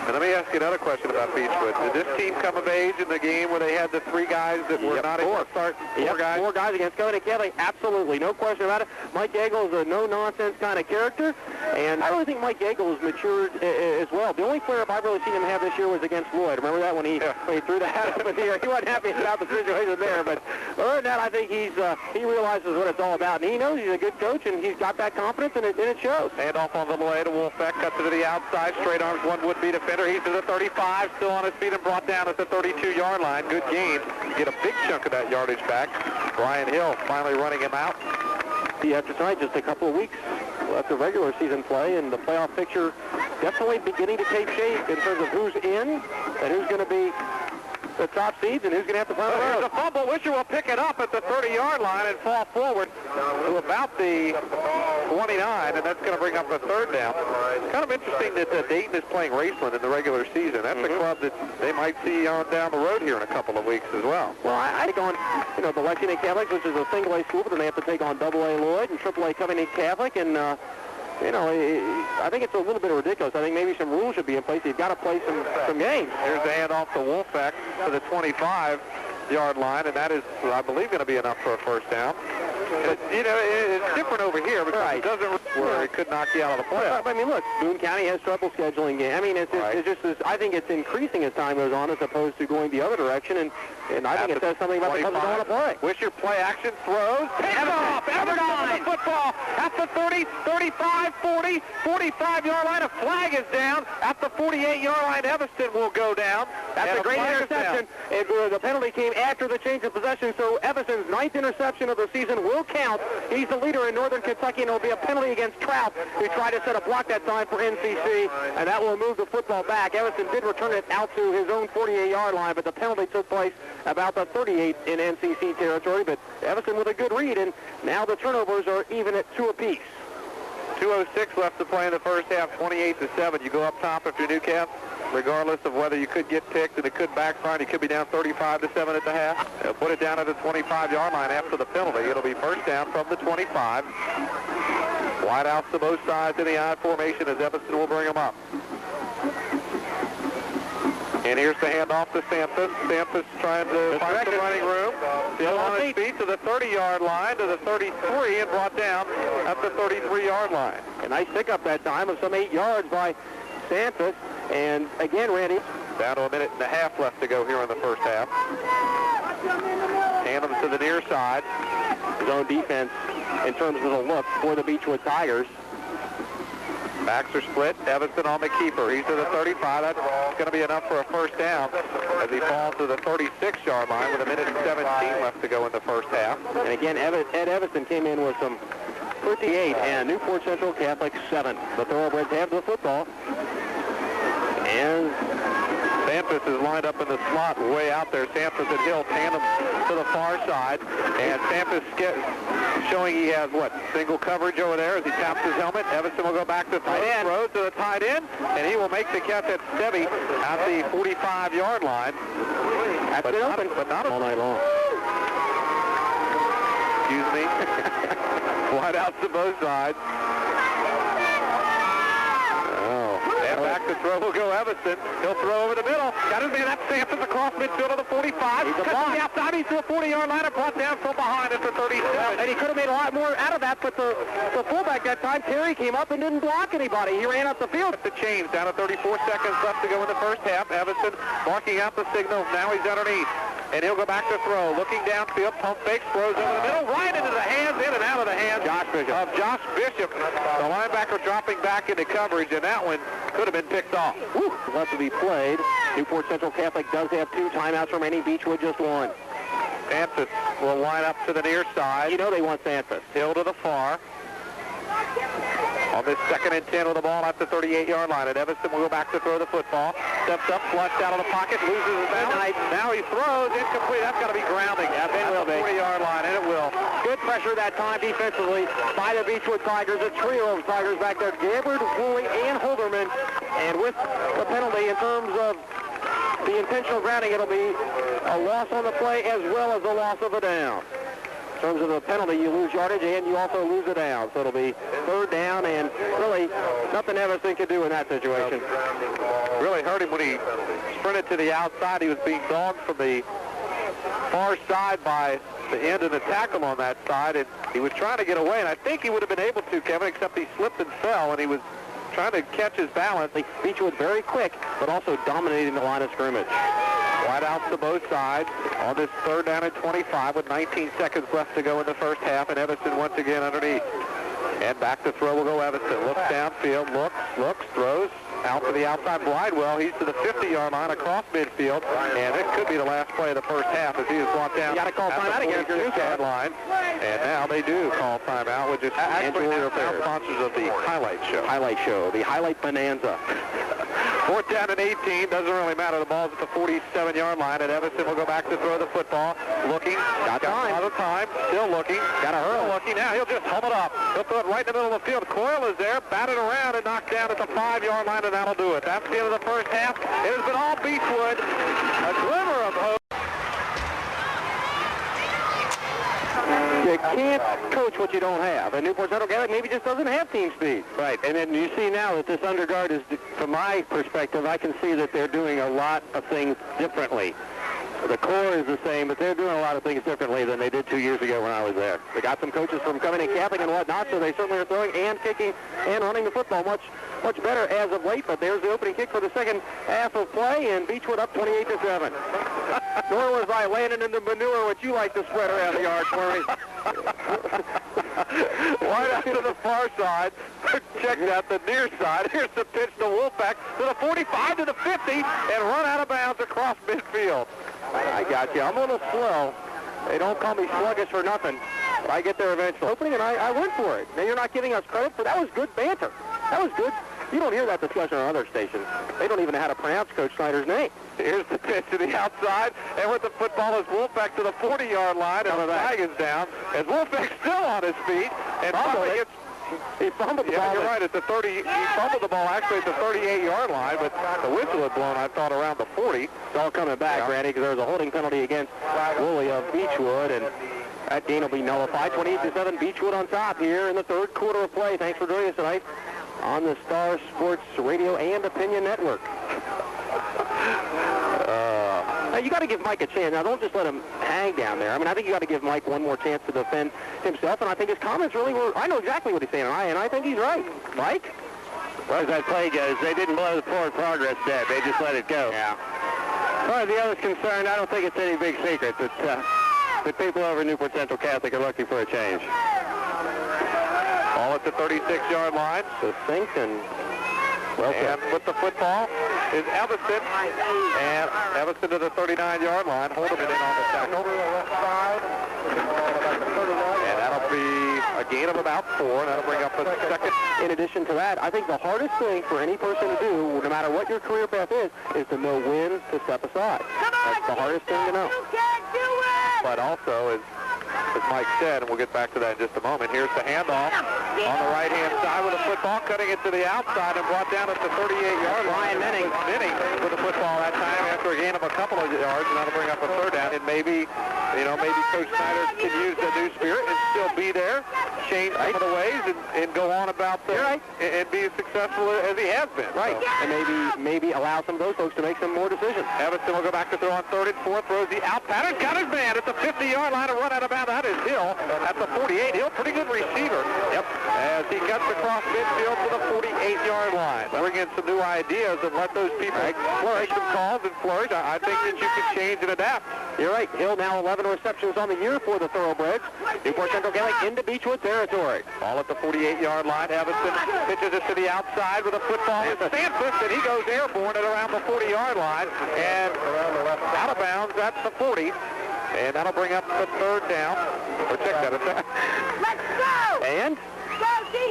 And let me ask you another question about Beechwood. Did this team come of age in the game where they had the 3 guys that were not able to start? 4 guys? 4 guys against Covenant Catholic. Absolutely. No question about it. Mike Yeagle is a no-nonsense kind of character, and I really think Mike Yeagle has matured as well. The only player I've really seen him have this year was against Lloyd. Remember that when he threw the hat up in the air? He wasn't happy about the situation there, but other than that, I think he realizes what it's all about, and he knows he's a good coach, and he's got that confidence, and it shows. Handoff on the way to Wolfeck, cuts it to the outside, straight arms, one would-be defender. He's to the 35, still on his feet and brought down at the 32-yard line. Good gain. Get a big chunk of that yardage back. Brian Hill finally running him out. See, after tonight, just a couple of weeks left of regular season play, and the playoff picture definitely beginning to take shape in terms of who's in and who's going to be the top seeds and who's going to have to find the road. There's a fumble. Wisher will pick it up at the 30-yard line and fall forward to about the 29, and that's going to bring up a third down. It's kind of interesting that Dayton is playing Raceland in the regular season. That's a club that they might see on down the road here in a couple of weeks as well. Well, I take on, the Lexington Catholics, which is a single-A school, but then they have to take on AA Lloyd and AAA Covington Catholic, and I think it's a little bit ridiculous. I think maybe some rules should be in place. You've got to play some games. Here's the handoff to Wolfeck to the 25-yard line, and that is, I believe, going to be enough for a first down. But, it's different over here because it doesn't where it could knock you out of the playoff. I mean, look, Boone County has trouble scheduling games. I mean, it's just I think it's increasing as time goes on as opposed to going the other direction, and I think it says something about the clubs that want to play. Wisher play action throws. Handoff. Everton the football at the 30, 35, 40, 45-yard line. A flag is down. At the 48-yard line, Evanston will go down. That's a great interception. The penalty came after the change of possession, so Evanston's 9th interception of the season will count. He's the leader in Northern Kentucky, and it will be a penalty against Trout, who tried to set a block that time for NCC, and that will move the football back. Evanston did return it out to his own 48-yard line, but the penalty took place about the 38 in NCC territory, but Evanston with a good read, and now the turnovers are even at 2 apiece. 2:06 left to play in the first half, 28-7. You go up top after Newcastle, regardless of whether you could get picked and it could backfire. You could be down 35-7 at the half. They'll put it down at the 25-yard line after the penalty. It'll be first down from the 25. Wide outs to both sides in the I formation as Evanston will bring them up. And here's the handoff to Sampson. Sampson trying to find some running room. Still on his feet to the 30-yard line, to the 33, and brought down at the 33-yard line. A nice pickup that time of some 8 yards by Santos. And again, Randy, down to a minute and a half left to go here in the first half. Hand them to the near side. Zone defense in terms of the look for the Beechwood Tigers. Backs are split. Evanston on the keeper. He's to the 35. That's going to be enough for a first down as he falls to the 36-yard line with a minute and 17 left to go in the first half. And again, Ed Evanston came in with some 58 and Newport Central Catholic 7. The Thoroughbreds have the football. And Sampson is lined up in the slot way out there. Sampson and Hill tandem to the far side. And Sampson showing he has, single coverage over there as he taps his helmet. Evanston will go back to throw to the tight end, and he will make the catch at Stevie at the 45-yard line. That's been open, but not all night long. Excuse me. Wide outs to both sides. And back to throw will go Evanston. He'll throw over the middle. Got his man up. Sampson's across midfield to the 45. He's the outside. He's to the 40-yard line and brought down from behind at the 37. And he could have made a lot more out of that, but the fullback that time, Terry, came up and didn't block anybody. He ran up the field. The change down to 34 seconds left to go in the first half. Evanston marking out the signal. Now he's underneath. And he'll go back to throw. Looking downfield, pump fake, throws over the middle, right into the hands, in and out of the hands of Josh Bishop. The linebacker dropping back into coverage, and that one could have been picked off. Left to be played. Newport Central Catholic does have 2 timeouts remaining. Beechwood just 1. Sanford will line up to the near side. You know they want Sanford. Hill to the far. On this 2nd and 10 with the ball at the 38-yard line. And Evanston will go back to throw the football. Steps up, flushed out of the pocket, loses his balance. Now he throws, incomplete. That's got to be grounding at the 40-yard line, and it will. Good pressure that time defensively by the Beechwood Tigers. A trio of Tigers back there. Gabbard, Woolley, and Holderman. And with the penalty in terms of the intentional grounding, it'll be a loss on the play as well as a loss of a down. In terms of the penalty, you lose yardage and you also lose a down. So it'll be 3rd down, and really nothing Evanston could do in that situation. Really hurt him when he sprinted to the outside. He was being dogged from the far side by the end of the tackle on that side, and he was trying to get away, and I think he would have been able to, Kevin, except he slipped and fell, and he was trying to catch his balance. Beechwood very quick, but also dominating the line of scrimmage. Wide outs to both sides on this 3rd down and 25 with 19 seconds left to go in the first half, and Evanston once again underneath. And back to throw will go Evanston. Looks downfield, looks, throws. Out to the outside, Blidewell. He's to the 50-yard line across midfield, and this could be the last play of the first half as he is brought down. You got to call timeout against your Newport line. And now they do call timeout, which is actually now sponsors of the highlight show. The highlight bonanza. 4th down and 18. Doesn't really matter. The ball's at the 47-yard line, and Evanston will go back to throw the football. Looking. Got a lot of time. Still looking. Got to hurl. Looking. Now he'll just hum it up. He'll throw it right in the middle of the field. Coyle is there. Batted around and knocked down at the 5-yard line, and that'll do it. That's the end of the first half. It has been all Beechwood. A glimmer of hope. You can't coach what you don't have. And Newport Central Catholic maybe just doesn't have team speed. Right. And then you see now that this underguard is, from my perspective, I can see that they're doing a lot of things differently. The core is the same, but they're doing a lot of things differently than they did 2 years ago when I was there. They got some coaches from coming in Catholic and whatnot, so they certainly are throwing and kicking and running the football much better as of late. But there's the opening kick for the second half of play, and Beechwood up 28-7. Nor was I landing in the manure which you like to spread around the yard for me. Right out to the far side. Check out the near side. Here's the pitch to Wolfpack to the 45 to the 50 and run out of bounds across midfield. I got you. I'm a little slow. They don't call me sluggish for nothing. But I get there eventually. Opening, and I went for it. Now, you're not giving us credit for that. Was good banter. That was good. You don't hear that discussion on other stations. They don't even know how to pronounce Coach Snyder's name. Here's the pitch to the outside, and with the football is Wolfpack to the 40-yard line, and the flag is down. As Wolfpack's still on his feet, and he fumbled the ball. You're right, at the 30. He fumbled the ball actually at the 38-yard line, but the whistle had blown, I thought, around the 40. It's all coming back, Randy, because there was a holding penalty against Woolley of Beechwood, and that game will be nullified. 28-7, Beechwood on top here in the third quarter of play. Thanks for joining us tonight on the Star Sports Radio and Opinion Network. Now, you got to give Mike a chance. Now, don't just let him hang down there. I mean, I think you got to give Mike one more chance to defend himself, and I think his comments really were, I know exactly what he's saying, and I think he's right. Mike? Well, as that play goes, they didn't blow the forward progress dead. They just let it go. Yeah. As far as the other's concerned, I don't think it's any big secret that people over at Newport Central Catholic are looking for a change. Ball at the 36-yard line. Succinct and and with the football is Evanston. And Evanston to the 39-yard line. Holding it in on the tackle. And that'll be a gain of about 4. And that'll bring up a second. In addition to that, I think the hardest thing for any person to do, no matter what your career path is to know when to step aside. That's the hardest thing to know. But also, as Mike said, and we'll get back to that in just a moment, here's the handoff on the right-hand side with the football, cutting it to the outside and brought down at the 38-yard line. Minning with the football that time after a gain of a couple of yards, and that'll bring up a third down. And maybe Coach Snyder can use the new spirit and still be there, change some of the ways, and go on about and be as successful as he has been. Right. So. And maybe allow some of those folks to make some more decisions. Evanston will go back to throw on 3rd and 4th. Throws the out pattern. Got his man at the 50-yard line and run out of bounds. That is Hill at the 48. Hill, pretty good receiver. Yep. As he cuts across midfield to the 48-yard line. Bring in some new ideas and let those people flourish some calls and flourish. I think that you can change and adapt. You're right. Hill now 11 receptions on the year for the Thoroughbreds. Newport Central Catholic into Beechwood territory. Ball at the 48-yard line. Evanston pitches it to the outside with a football. It's Sanford, and he goes airborne at around the 40-yard line. And out of bounds at the 40. And that'll bring up the third down. Or check that. Let's go! And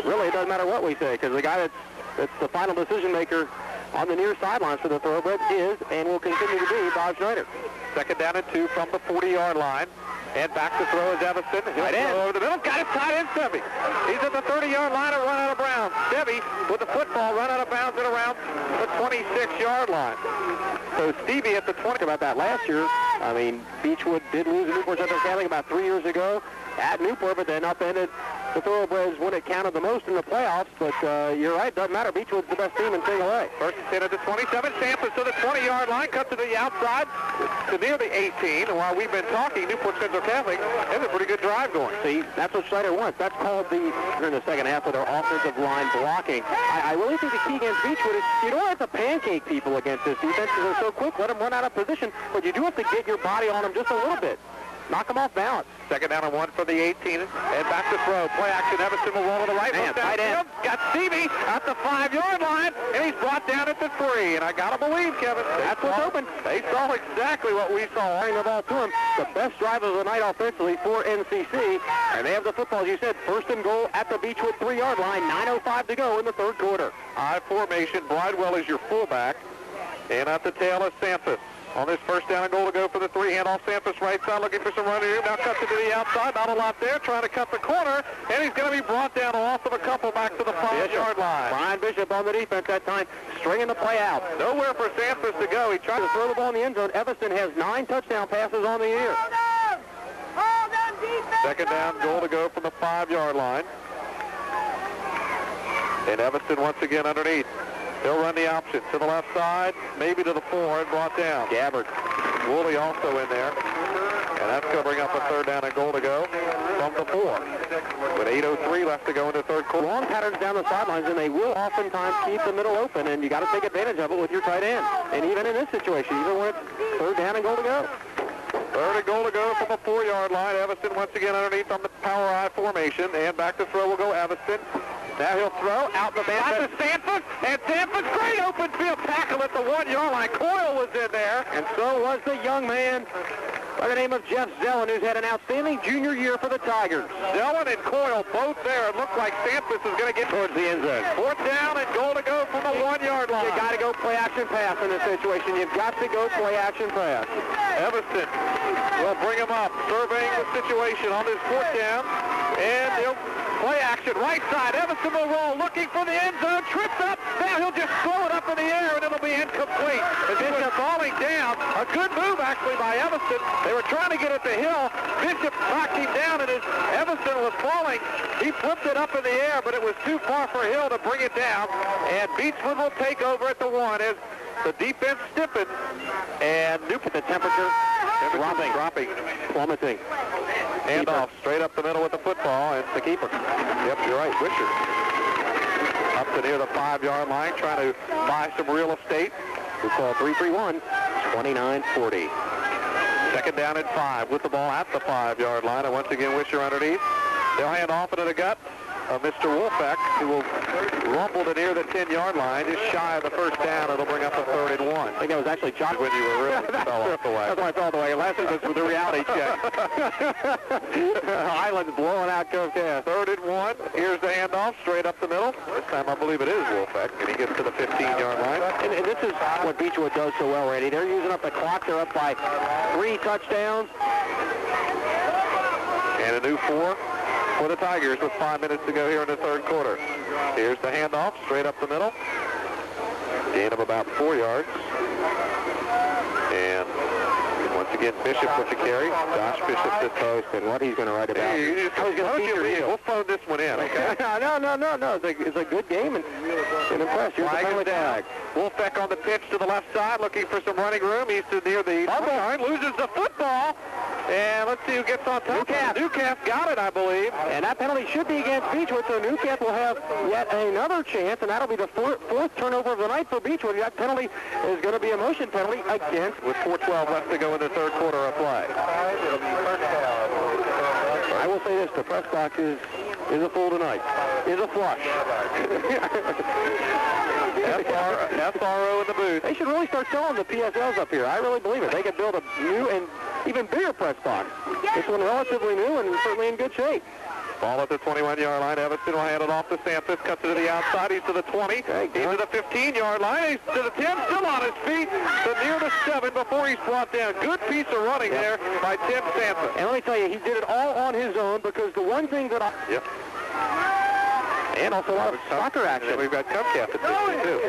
really, it doesn't matter what we say, because the guy that's the final decision maker on the near sidelines for the Thoroughbreds is and will continue to be Bob Schneider. 2nd down and 2 from the 40-yard line. And back to throw is Evanston. He'll throw over the middle. Got it tied in, Stevie. He's at the 30-yard line and run out of bounds. Stevie with the football, run out of bounds at around the 26-yard line. So Stevie at the 20. About that last year, I mean, Beechwood did lose to Newport Central Catholic about 3 years ago at Newport, but then upended the Thoroughbreds when it counted the most in the playoffs. But you're right, doesn't matter. Beechwood's the best team in single A. 1st and 10 at the 27. Sampson to the 20-yard line, cut to the outside to near the 18. And while we've been talking, Newport Central Catholic has a pretty good drive going. See, that's what Schneider wants. That's called in the second half with their offensive line blocking. I really think the key against Beechwood is you don't have to pancake people against this defense because they're so quick. Let them run out of position, but you do have to get your body on them just a little bit. knock him off balance. Second down and 1 for the 18, and back to throw. Play action, Evanston will roll to the right. Man, tight end. Got Stevie at the 5-yard line, and he's brought down at the 3. And I got to believe, Kevin, That's what's open. they saw exactly what we saw. Throwing the ball to him. The best drive of the night offensively for NCC. And they have the football, as you said, first and goal at the Beechwood 3-yard line. 9:05 to go in the third quarter. I formation. Bridewell is your fullback. And at the tail is Sampson. On this first down and goal to go for the 3 handoff. Sampson right side looking for some running room. Now cuts it to the outside. Not a lot there. Trying to cut the corner. And he's going to be brought down a loss of a couple back to the 5-yard line. Brian Bishop on the defense that time, stringing the play out. Nowhere for Sampson to go. He tried To throw the ball in the end zone. Evanston has 9 touchdown passes on the year. Second down, goal to go from the 5-yard line. And Evanston once again underneath. They'll run the option to the left side, maybe to the 4, and brought down. Gabbard. Woolley also in there. And that's going to bring up a third down and goal to go from the 4. With 8:03 left to go in the third quarter. Long patterns down the sidelines, and they will oftentimes keep the middle open, and you got to take advantage of it with your tight end. And even in this situation, even when it's third down and goal to go. Third and goal to go from the 4-yard line. Evanston once again underneath on the power I formation. And back to throw will go Evanston. Now he'll throw out the back to Stanford. And Stanford's great open field tackle at the 1-yard line. Coyle was in there. And so was the young man by the name of Jeff Zellen, who's had an outstanding junior year for the Tigers. Zellen and Coyle both there. It looks like Stanford is going to get Towards the end zone. fourth down and goal to go from the 1-yard line. You got to go play action pass in this situation. You've got to go play action pass. Evanston will bring him up, surveying the situation on this fourth down. And he'll play action right side. Evanston will roll, looking for the end zone. Trips up. Now he'll just throw it up in the air, and it'll be incomplete. As he was falling down. A good move, actually, by Evanston. They were trying to get at the hill. Bishop knocked him down, and as Evanston was falling, he flipped it up in the air, but it was too far for Hill to bring it down. And Beechwood will take over at the 1 as the defense stiffens. And Newport, the temperature dropping, plummeting. Hand off straight up the middle with the football, and the keeper. yep, you're right, Wisher. Up to near the 5-yard line, trying to buy some real estate. We call 3-3-1, 29-40. Second down and 5 with the ball at the 5-yard line, and once again Wisher underneath. They'll hand off into the gut of Mr. Wolfeck, who will rumble to near the 10-yard line, just shy of the first down. It'll bring up a 3rd and 1. I think that was actually Chuck When you were really fell off the way. That's why I fell off the way. Last time was with the reality check. Highland's blowing out Cove Cast. 3rd and 1. Here's the handoff straight up the middle. This time I believe it is Wolfeck, and he gets to the 15-yard line. And this is what Beechwood does so well, Randy. They're using up the clock. They're up by 3 touchdowns. And a new 4 for the Tigers with 5 minutes to go here in the third quarter. Here's the handoff straight up the middle. Gain of about 4 yards. And once again, Bishop with the carry. Josh Bishop this post, And what he's going to write about. Hey, we'll phone this one in, okay? No. It's a good game and impressed. Here's the penalty tag. Wolfeck on the pitch to the left side, looking for some running room. He's near the line, loses the football. And let's see who gets on top. Newcastle got it, I believe. And that penalty should be against Beechwood, so Newcastle will have yet another chance, and that'll be the fourth turnover of the night for Beechwood. That penalty is going to be a motion penalty against. With 4:12 left to go in the third quarter of play. I will say this, the press box is a full tonight. Is a flush. SRO in the booth. They should really start selling the PSLs up here. I really believe it. They could build a new and even bigger press box. This one relatively new and certainly in good shape. Ball at the 21-yard line. Evanston will hand it off to Sampson. Cuts it to the outside. He's to the 20. He's to the 15-yard line. He's to the 10. Still on his feet. To near the 7 before he's brought down. Good piece of running there by Tim Sampson. And let me tell you, he did it all on his own because the one thing that I... Yep. And also a lot of soccer action. We've got Cubcap at 60, too.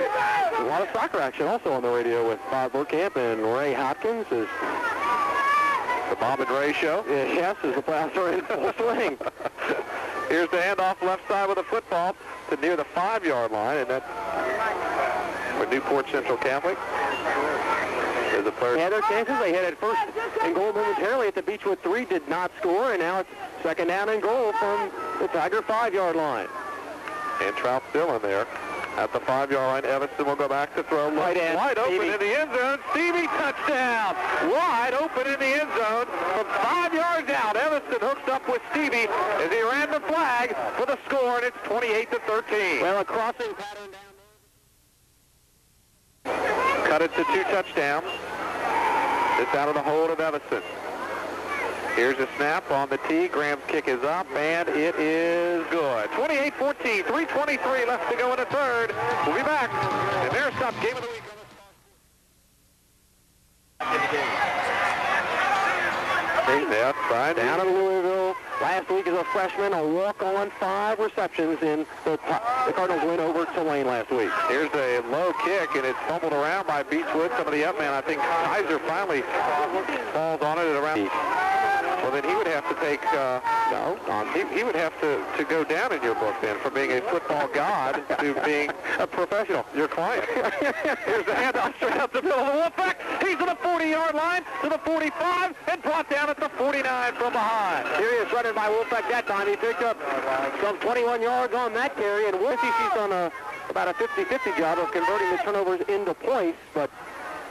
A lot of soccer action also on the radio with Bob Burkamp and Ray Hopkins. Is the Bob and Ray show. Yes, as the playoffs are in full swing. Here's the handoff left side with the football to near the 5-yard line, and that's for Newport Central Catholic. There's a player. They had their chances. They had it first and goal momentarily at the Beechwood 3, did not score, and now it's second down and goal from the Tiger 5-yard line. And Trout still in there. At the 5-yard line, Evanston will go back to throw. Wide open Stevie. in the end zone. Stevie, touchdown. Wide open in the end zone from 5 yards out. Evanston hooks up with Stevie as he ran the flag for the score, and it's 28-13. Well, a crossing pattern down. Cut it to 2 touchdowns. It's out of the hold of Evanston. Here's a snap on the tee. Graham's kick is up, and it is good. 28-14, 3:23 left to go in the third. We'll be back. The Bears Cup Game of the Week. Outside. Down in Louisville. Last week as a freshman, a walk-on 5 receptions in the Cardinals win over Tulane last week. Here's a low kick, and it's fumbled around by Beechwood. Some of the up man, I think Kaiser finally falls on it at around. Well, then he would have to take, he would have to go down in your book then, from being a football god to being a professional, your client. Here's the handoff straight up the middle of the Wolfpack. He's to the 40-yard line, to the 45, and brought down at the 49 from behind. Serious running by Wolfpack that time. He picked up some 21 yards on that carry, and Wolfie's done about a 50-50 job of converting the turnovers into points, but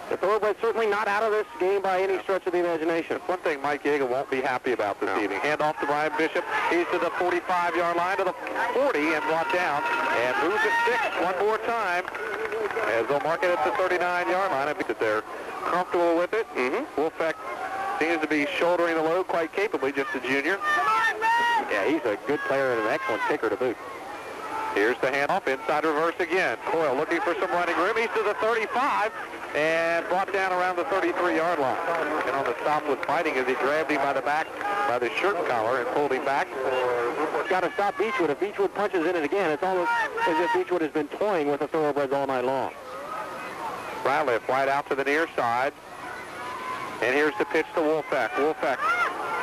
the Thoroughbred's certainly not out of this game by any stretch of the imagination. One thing Mike Yeager won't be happy about this evening. Hand off to Brian Bishop. He's to the 45-yard line, to the 40, and brought down. And moves the sticks one more time as they'll mark it at the 39-yard line. I think that they're comfortable with it. Wolfpack seems to be shouldering the load quite capably, just a junior. Yeah, he's a good player and an excellent kicker to boot. Here's the handoff, inside reverse again. Coyle looking for some running room. He's to the 35 and brought down around the 33-yard line. And on the stop was fighting as he grabbed him by the back, by the shirt collar, and pulled him back. Got to stop Beechwood. If Beechwood punches in it again, it's almost as if Beechwood has been toying with the Thoroughbreds all night long. Ratliff wide out to the near side. And here's the pitch to Wolfpack. Wolfpack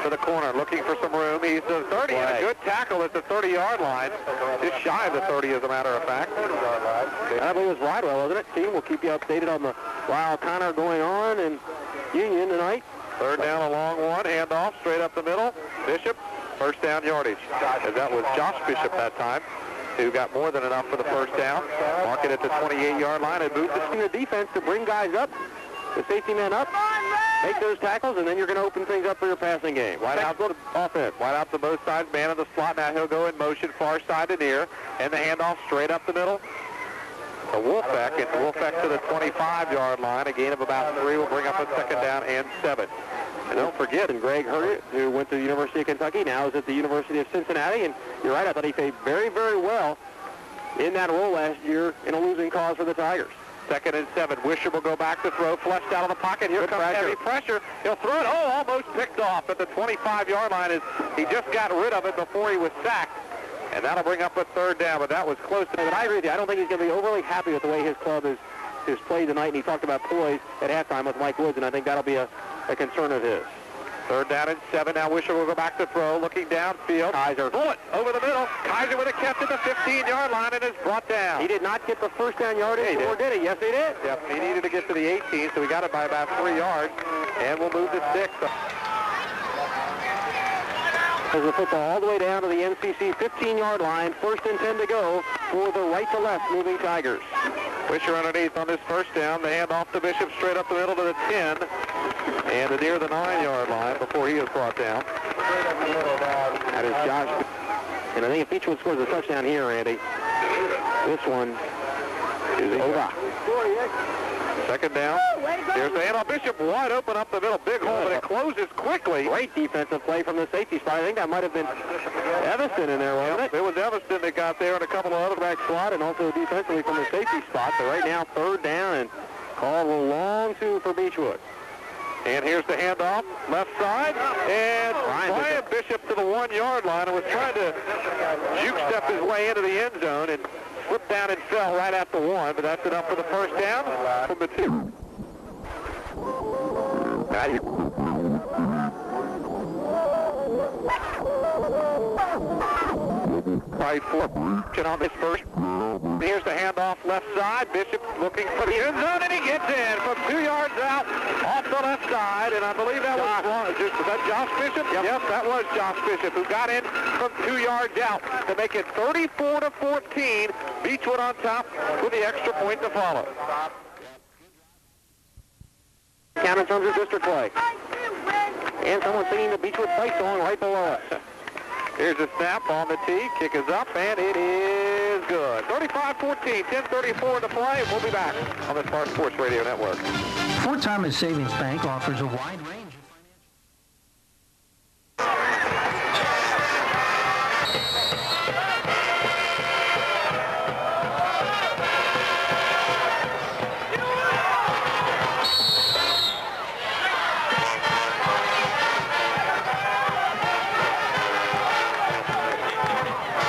to the corner, looking for some room. He's to the 30, and a good tackle at the 30-yard line. Just shy of the 30, as a matter of fact. I believe it was Ridewell, wasn't it? Team, we'll keep you updated on the wild Connor going on in Union tonight. Third down, a long one. Handoff straight up the middle. Bishop, first down yardage. As that was Josh Bishop that time, who got more than enough for the first down. Mark it at the 28-yard line and move The defense to bring guys up, the safety men up, make those tackles, and then you're going to open things up for your passing game. Wide out to offense. Wide out to both sides. Man in the slot. Now he'll go in motion far side to near. And the handoff straight up the middle. The Wolfpack. It's Wolfpack to the 25-yard line. A gain of about 3 will bring up a second down and 7. And don't forget, and Greg Hurd, who went to the University of Kentucky, now is at the University of Cincinnati. And you're right, I thought he played very, very well in that role last year in a losing cause for the Tigers. Second and 7. Wisher will go back to throw. Flushed out of the pocket. Here comes heavy pressure. He'll throw it. Oh, almost picked off at the 25-yard line as he just got rid of it before he was sacked. And that'll bring up a third down, but that was close to it. But I agree with you. I don't think he's going to be overly happy with the way his club has played tonight. And he talked about poise at halftime with Mike Woods, and I think that'll be a concern of his. Third down and 7. Now Wisher will go back to throw, looking downfield. Kaiser. Bullet over the middle. Kaiser with a catch at the 15-yard line and is brought down. He did not get the first down yardage, or did he? Yes, he did. Yep, he needed to get to the 18, so he got it by about 3 yards, and we'll move the sticks. As the football all the way down to the NCC 15-yard line. First and 10 to go for the right-to-left moving Tigers. Wisher underneath on this first down. The handoff to Bishop straight up the middle to the 10 and near the 9-yard line before he is brought down. That is Josh. And I think if Beechwood scores a touchdown here, Randy, this one is over. Second down. Here's the handoff. Bishop wide open up the middle. Big hole, but it closes quickly. Great defensive play from the safety spot. I think that might have been Evanston in there, wasn't it? It was Evanston that got there and a couple of other back slot, and also defensively from the safety spot. But right now, third down, and called a long two for Beechwood. And here's the handoff, left side, and Brian Bishop to the 1-yard line and was trying to juke step his way into the end zone and slipped down and fell right at the 1, but that's enough for the first down from the 2. Right foot on this first. Here's the handoff left side. Bishop looking for the end zone, and he gets in from 2 yards out off the left side, and I believe that was that Josh Bishop? Yep. Yes, that was Josh Bishop who got in from 2 yards out to make it 34-14 Beechwood on top with the extra point to follow. Count in terms of district play. And someone singing the Beechwood fight song right below us. Here's a snap on the tee. Kick is up, and it is good. 35-14, 10:34 to play. We'll be back on the Spark Sports Radio Network. Fort Thomas Savings Bank offers a wide range of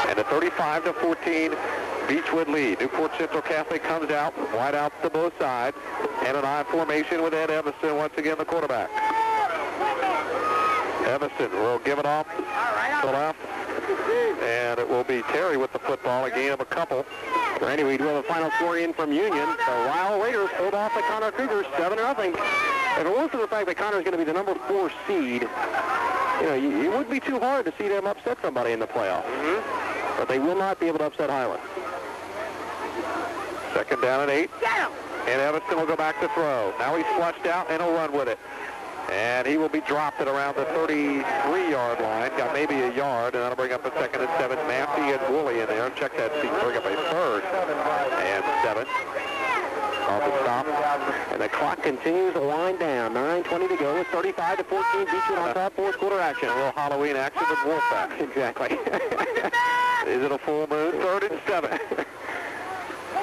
And a 35-14 Beechwood lead. Newport Central Catholic comes out, wide out to both sides, and an I formation with Ed Evanston, once again the quarterback. Evanston will give it off to the left, and it will be Terry with the football, a gain of a couple. Randy, we do have a final score in from Union. The Ryle Raiders hold off the Connor Cougars 7-0. If it wasn't for the fact that Connor's going to be the number 4 seed, you know, it wouldn't be too hard to see them upset somebody in the playoffs. But they will not be able to upset Highland. Second down and 8. And Evanston will go back to throw. Now he's flushed out and he'll run with it. And he will be dropped at around the 33-yard line. Got maybe a yard, and that'll bring up a 2nd and 7. Matthew and Woolley in there. Check that seat. Bring up a 3rd and 7. Off the stop. And the clock continues to wind down. 9:20 to go with 35-14. Beechwood on top. Fourth quarter action. A little Halloween action with Wolfpack. Exactly. Is it a full moon? 3rd and 7.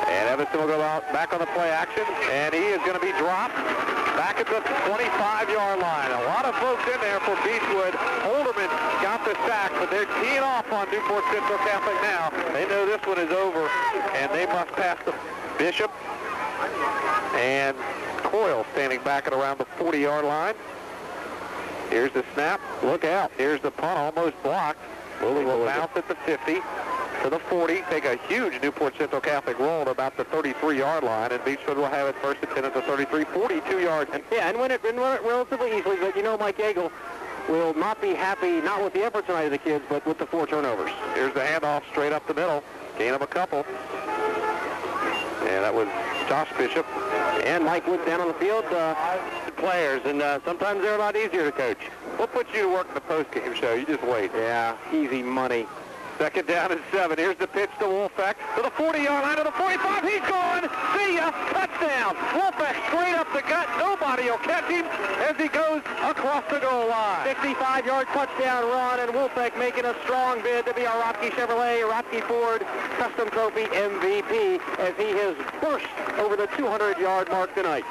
And Evanston will go out back on the play action, and he is going to be dropped back at the 25-yard line. A lot of folks in there for Beechwood. Holderman got the sack, but they're teeing off on Newport Central Catholic now. They know this one is over, and they must pass the Bishop. And Coyle standing back at around the 40-yard line. Here's the snap. Look out. Here's the punt, almost blocked. Woolley will bounce at the 50. To the 40, take a huge Newport Central Catholic roll to about the 33-yard line, and Beechwood will have it first and 10 at the 33, 42 yards. And win it relatively easily, but you know Mike Yeagle will not be happy, not with the effort tonight of the kids, but with the 4 turnovers. Here's the handoff straight up the middle, gain of a couple. And that was Josh Bishop. And Mike Woods down on the field. Players, and sometimes they're a lot easier to coach. We'll put you to work in the post-game show. You just wait. Yeah, easy money. Second down and 7. Here's the pitch to Wolfpack to the 40-yard line to the 45. He's gone. See ya. Touchdown. Wolfpack straight up the gut. Nobody will catch him as he goes across the goal line. 65-yard touchdown run, and Wolfpack making a strong bid to be our Rocky Chevrolet, Rocky Ford Custom Trophy MVP as he has burst over the 200-yard mark tonight.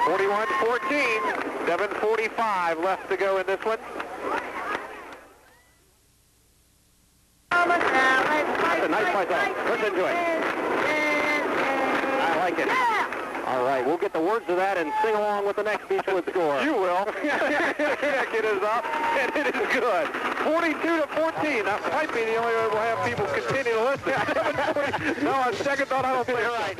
41-14. 7:45 left to go in this one. That's a nice play song. Listen to it. I like it. All right, we'll get the words to that and sing along with the next Beechwood score. You will. It is up, and it is good. 42-14. That might be the only way we'll have people continue to listen. No, on second thought, I don't think you're right.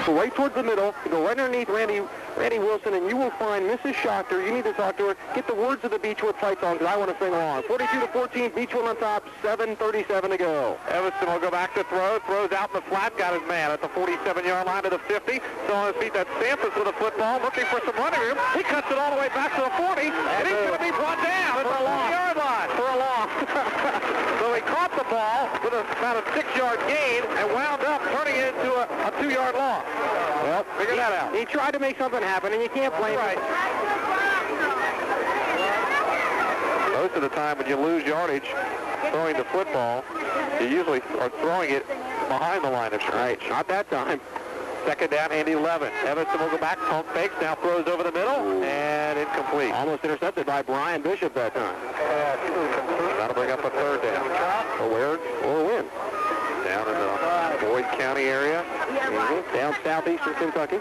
Go right towards the middle, go right underneath Randy Wilson, and you will find Mrs. Schachter. You need to talk to her. Get the words of the Beechwood fight song, because I want to sing along. 42-14, Beechwood on top, 7:37 to go. Evanston will go back to throw. Throws out in the flat, got his man at the 47-yard line to the 50. So on his feet, that's Sampras with a football, looking for some running room. He cuts it all the way back to the 40, and he's going to be brought down at the 40-yard line. For a loss. So he caught the ball with about a 6-yard gain and wound up turning it into a 2-yard loss. Well, figure that out. He tried to make something happen, and you can't blame him. Most of the time when you lose yardage throwing the football, you usually are throwing it behind the line of scrimmage. Right, not that time. Second down and 11. Evanston will go back, pump fakes, now throws over the middle, and incomplete. Almost intercepted by Brian Bishop that time. That'll bring up a 3rd down. Or win. Down in the Boyd County area, down southeastern Kentucky.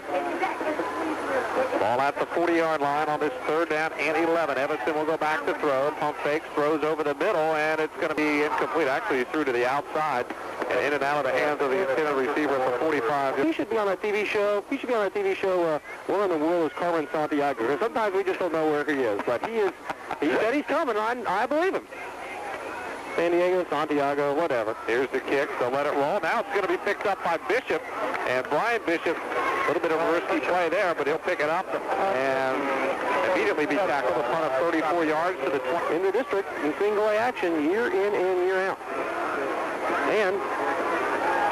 Ball at the 40-yard line on this 3rd down and 11. Evanston will go back to throw. Pump fakes, throws over the middle, and it's going to be incomplete. Actually, he threw to the outside and in and out of the hands of the intended receiver at the 45. He should be on a TV show. He should be on a TV show. Where in the world is Carmen Santiago? Because sometimes we just don't know where he is. But he is. He said he's coming. I believe him. San Diego, Santiago, whatever. Here's the kick. They'll let it roll. Now it's going to be picked up by Bishop. And Brian Bishop, a little bit of a risky play there, but he'll pick it up and immediately be tackled upon a 34 yards to the 20. In the district, in single-A action, year in and year out. And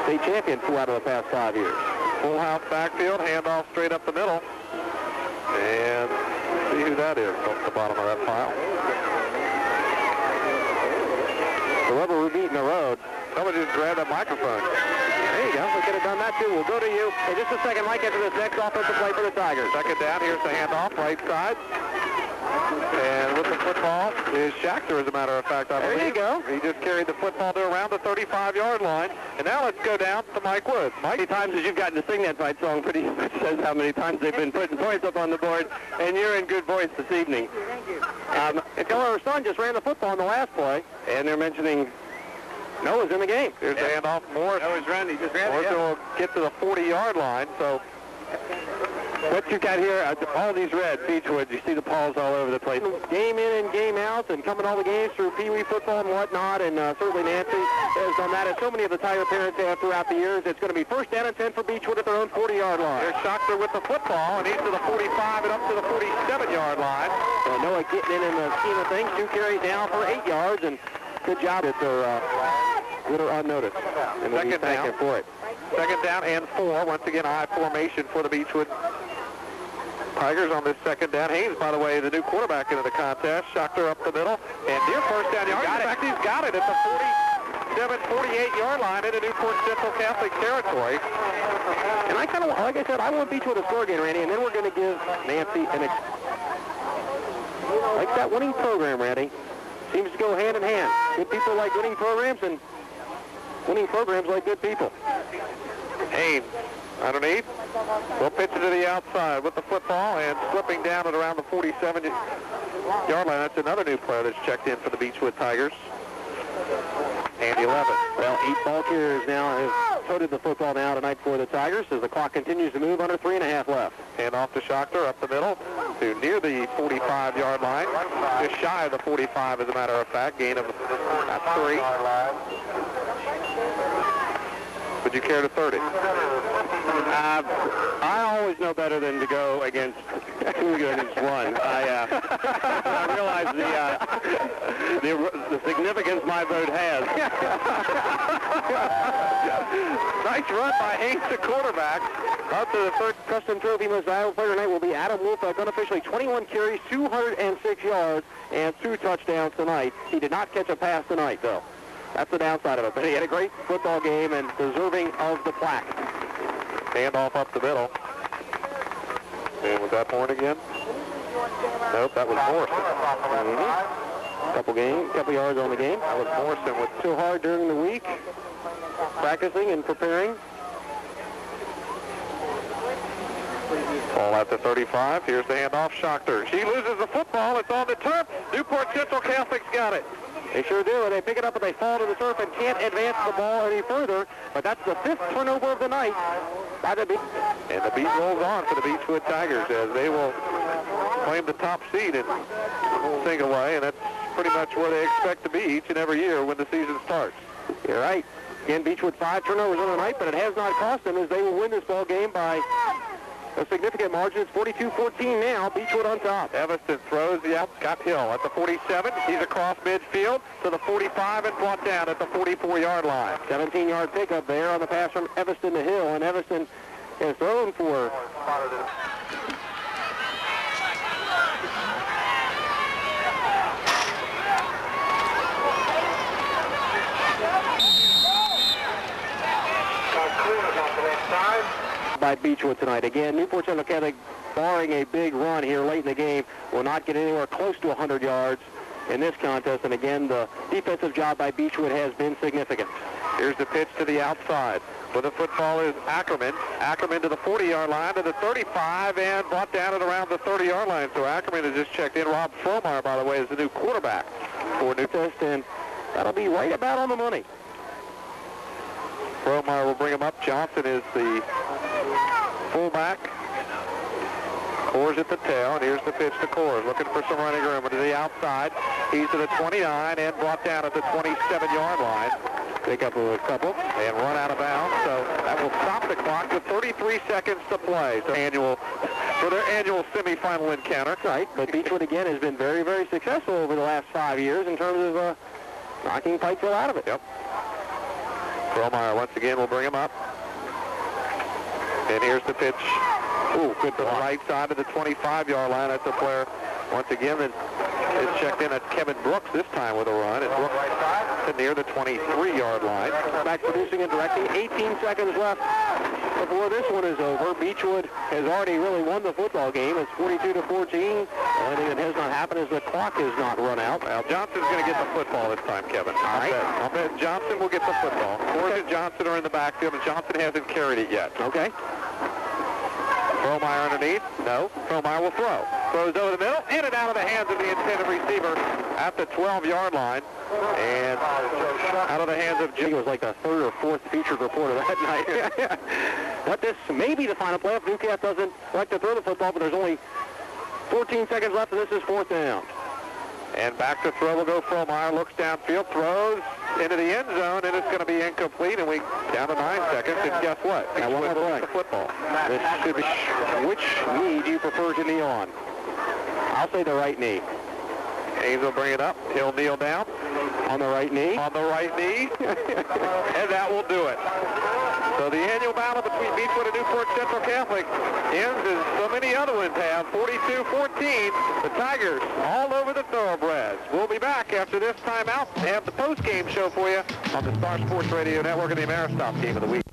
state champion 4 out of the past 5 years. Full house backfield, handoff straight up the middle. And see who that is off the bottom of that pile. The rubber will meet in the road. Someone just grabbed that microphone. There you go. We could have done that, too. We'll go to you in just a second, Mike, after this next offensive play for the Tigers. Second down. Here's the handoff, right side. And with the football is Schachter, as a matter of fact, I believe. There you go. He just carried the football to around the 35-yard line. And now let's go down to Mike Woods. Mike? How many times as you've gotten to sing that fight song pretty much says how many times they've been putting points up on the board, and you're in good voice this evening. Thank you. Our son just ran the football on the last play, and they're mentioning Noah's in the game. Here's the handoff. Morris. Noah's running. He just ran Morris will get to the 40-yard line, so... What you got here, all these red, Beechwood, you see the balls all over the place. Game in and game out, and coming all the games through Pee Wee football and whatnot, and certainly Nancy has done that, as so many of the Tiger parents have throughout the years. It's going to be 1st down and 10 for Beechwood at their own 40-yard line. There's Schachter with the football, and he's to the 45 and up to the 47-yard line. So Noah getting in the scheme of things, 2 carries down for 8 yards, and good job that they're good or unnoticed. And Second down. For it. Second down and 4. Once again, I formation for the Beechwood Tigers on this second down. Haynes, by the way, the new quarterback into the contest. Schachter up the middle. And near 1st down yard. In fact, he's got it at the 47, 48-yard line into Newport Central Catholic territory. And I kind of, like I said, I want Beechwood to score again, Randy, and then we're going to give Nancy like that winning program, Randy. Seems to go hand in hand. Good people like winning programs, and winning programs like good people. Haynes underneath. We'll pitch it to the outside with the football and slipping down at around the 47-yard line. That's another new player that's checked in for the Beechwood Tigers. And 11. Well, 8 ball carriers now have toted the football now tonight for the Tigers as the clock continues to move under 3.5 left. Hand off to Schachter up the middle to near the 45-yard line. Just shy of the 45, as a matter of fact. Gain of 3. Would you care to 30? I always know better than to go against one. I realize the significance my vote has. Nice run by Haynes, the quarterback. Up to the third custom trophy most valuable player tonight will be Adam Wolf, unofficially 21 carries, 206 yards, and 2 touchdowns tonight. He did not catch a pass tonight, though. That's the downside of it. But he had a great football game and deserving of the plaque. Handoff up the middle. And was that Horn again? Nope, that was Morrison. Couple yards on the game. That was Morrison with so hard during the week, practicing and preparing. Ball at the 35. Here's the handoff. Schachter. She loses the football. It's on the turf. Newport Central Catholic's got it. They sure do. They pick it up and they fall to the turf and can't advance the ball any further. But that's the 5th turnover of the night by the Beach. And the beat rolls on for the Beechwood Tigers as they will claim the top seed in single A, and that's pretty much where they expect to be each and every year when the season starts. You're right. Again, Beechwood 5 turnovers on the night, but it has not cost them as they will win this ball game by a significant margin. It's 42-14 now. Beechwood on top. Evanston throws the out. Got Hill at the 47. He's across midfield to the 45 and brought down at the 44-yard line. 17-yard pickup there on the pass from Evanston to Hill, and Evanston has thrown for by Beechwood tonight. Again, Newport Central Catholic, barring a big run here late in the game, will not get anywhere close to 100 yards in this contest. And again, the defensive job by Beechwood has been significant. Here's the pitch to the outside. With the football is Ackerman. Ackerman to the 40-yard line, to the 35, and brought down at around the 30-yard line. So Ackerman has just checked in. Rob Fromeyer, by the way, is the new quarterback for Newport, and that'll be right about on the money. Fromeyer will bring him up. Johnson is the fullback. Coors at the tail, and here's the pitch to Coors, looking for some running room to the outside. He's to the 29 and brought down at the 27-yard line. Pick up a couple and run out of bounds, so that will stop the clock with 33 seconds to play. So for their annual semifinal encounter. Right, but Beechwood again has been very, very successful over the last 5 years in terms of knocking Pikeville out of it. Yep. Fromeyer once again will bring him up. And here's the pitch. Ooh, good to the right side of the 25-yard line. That's a player, once again, that is checked in at Kevin Brooks this time with a run. And Brooks to near the 23-yard line. Back producing and directing. 18 seconds left before this one is over. Beechwood has already really won the football game. It's 42-14. The only thing that has not happened is the clock has not run out. Well, Johnson's going to get the football this time, Kevin. All right. I'll bet Johnson will get the football. Coors and Johnson are in the backfield, and Johnson hasn't carried it yet. Okay. Fromeyer underneath. No. Fromeyer will throw. Throws over the middle. In and out of the hands of the intended receiver at the 12-yard line. And out of the hands of Jim. It was like the third or fourth featured reporter that night. But this may be the final play if Newcastle doesn't like to throw the football, but there's only 14 seconds left, and this is 4th down. And back to throw will go Fromeyer. Looks downfield, throws into the end zone, and it's going to be incomplete, and we down to 9 seconds, and guess what? Now, one more the football. This should be, which knee do you prefer to kneel on? I'll say the right knee. Hayes will bring it up. He'll kneel down. On the right knee? On the right knee. And that will do it. So the annual battle between Beechwood and Newport Central Catholic ends as so many other ones have, 42-14. The Tigers all over the thoroughbreds. We'll be back after this timeout and have the post-game show for you on the Star Sports Radio Network and the Ameristop Game of the Week.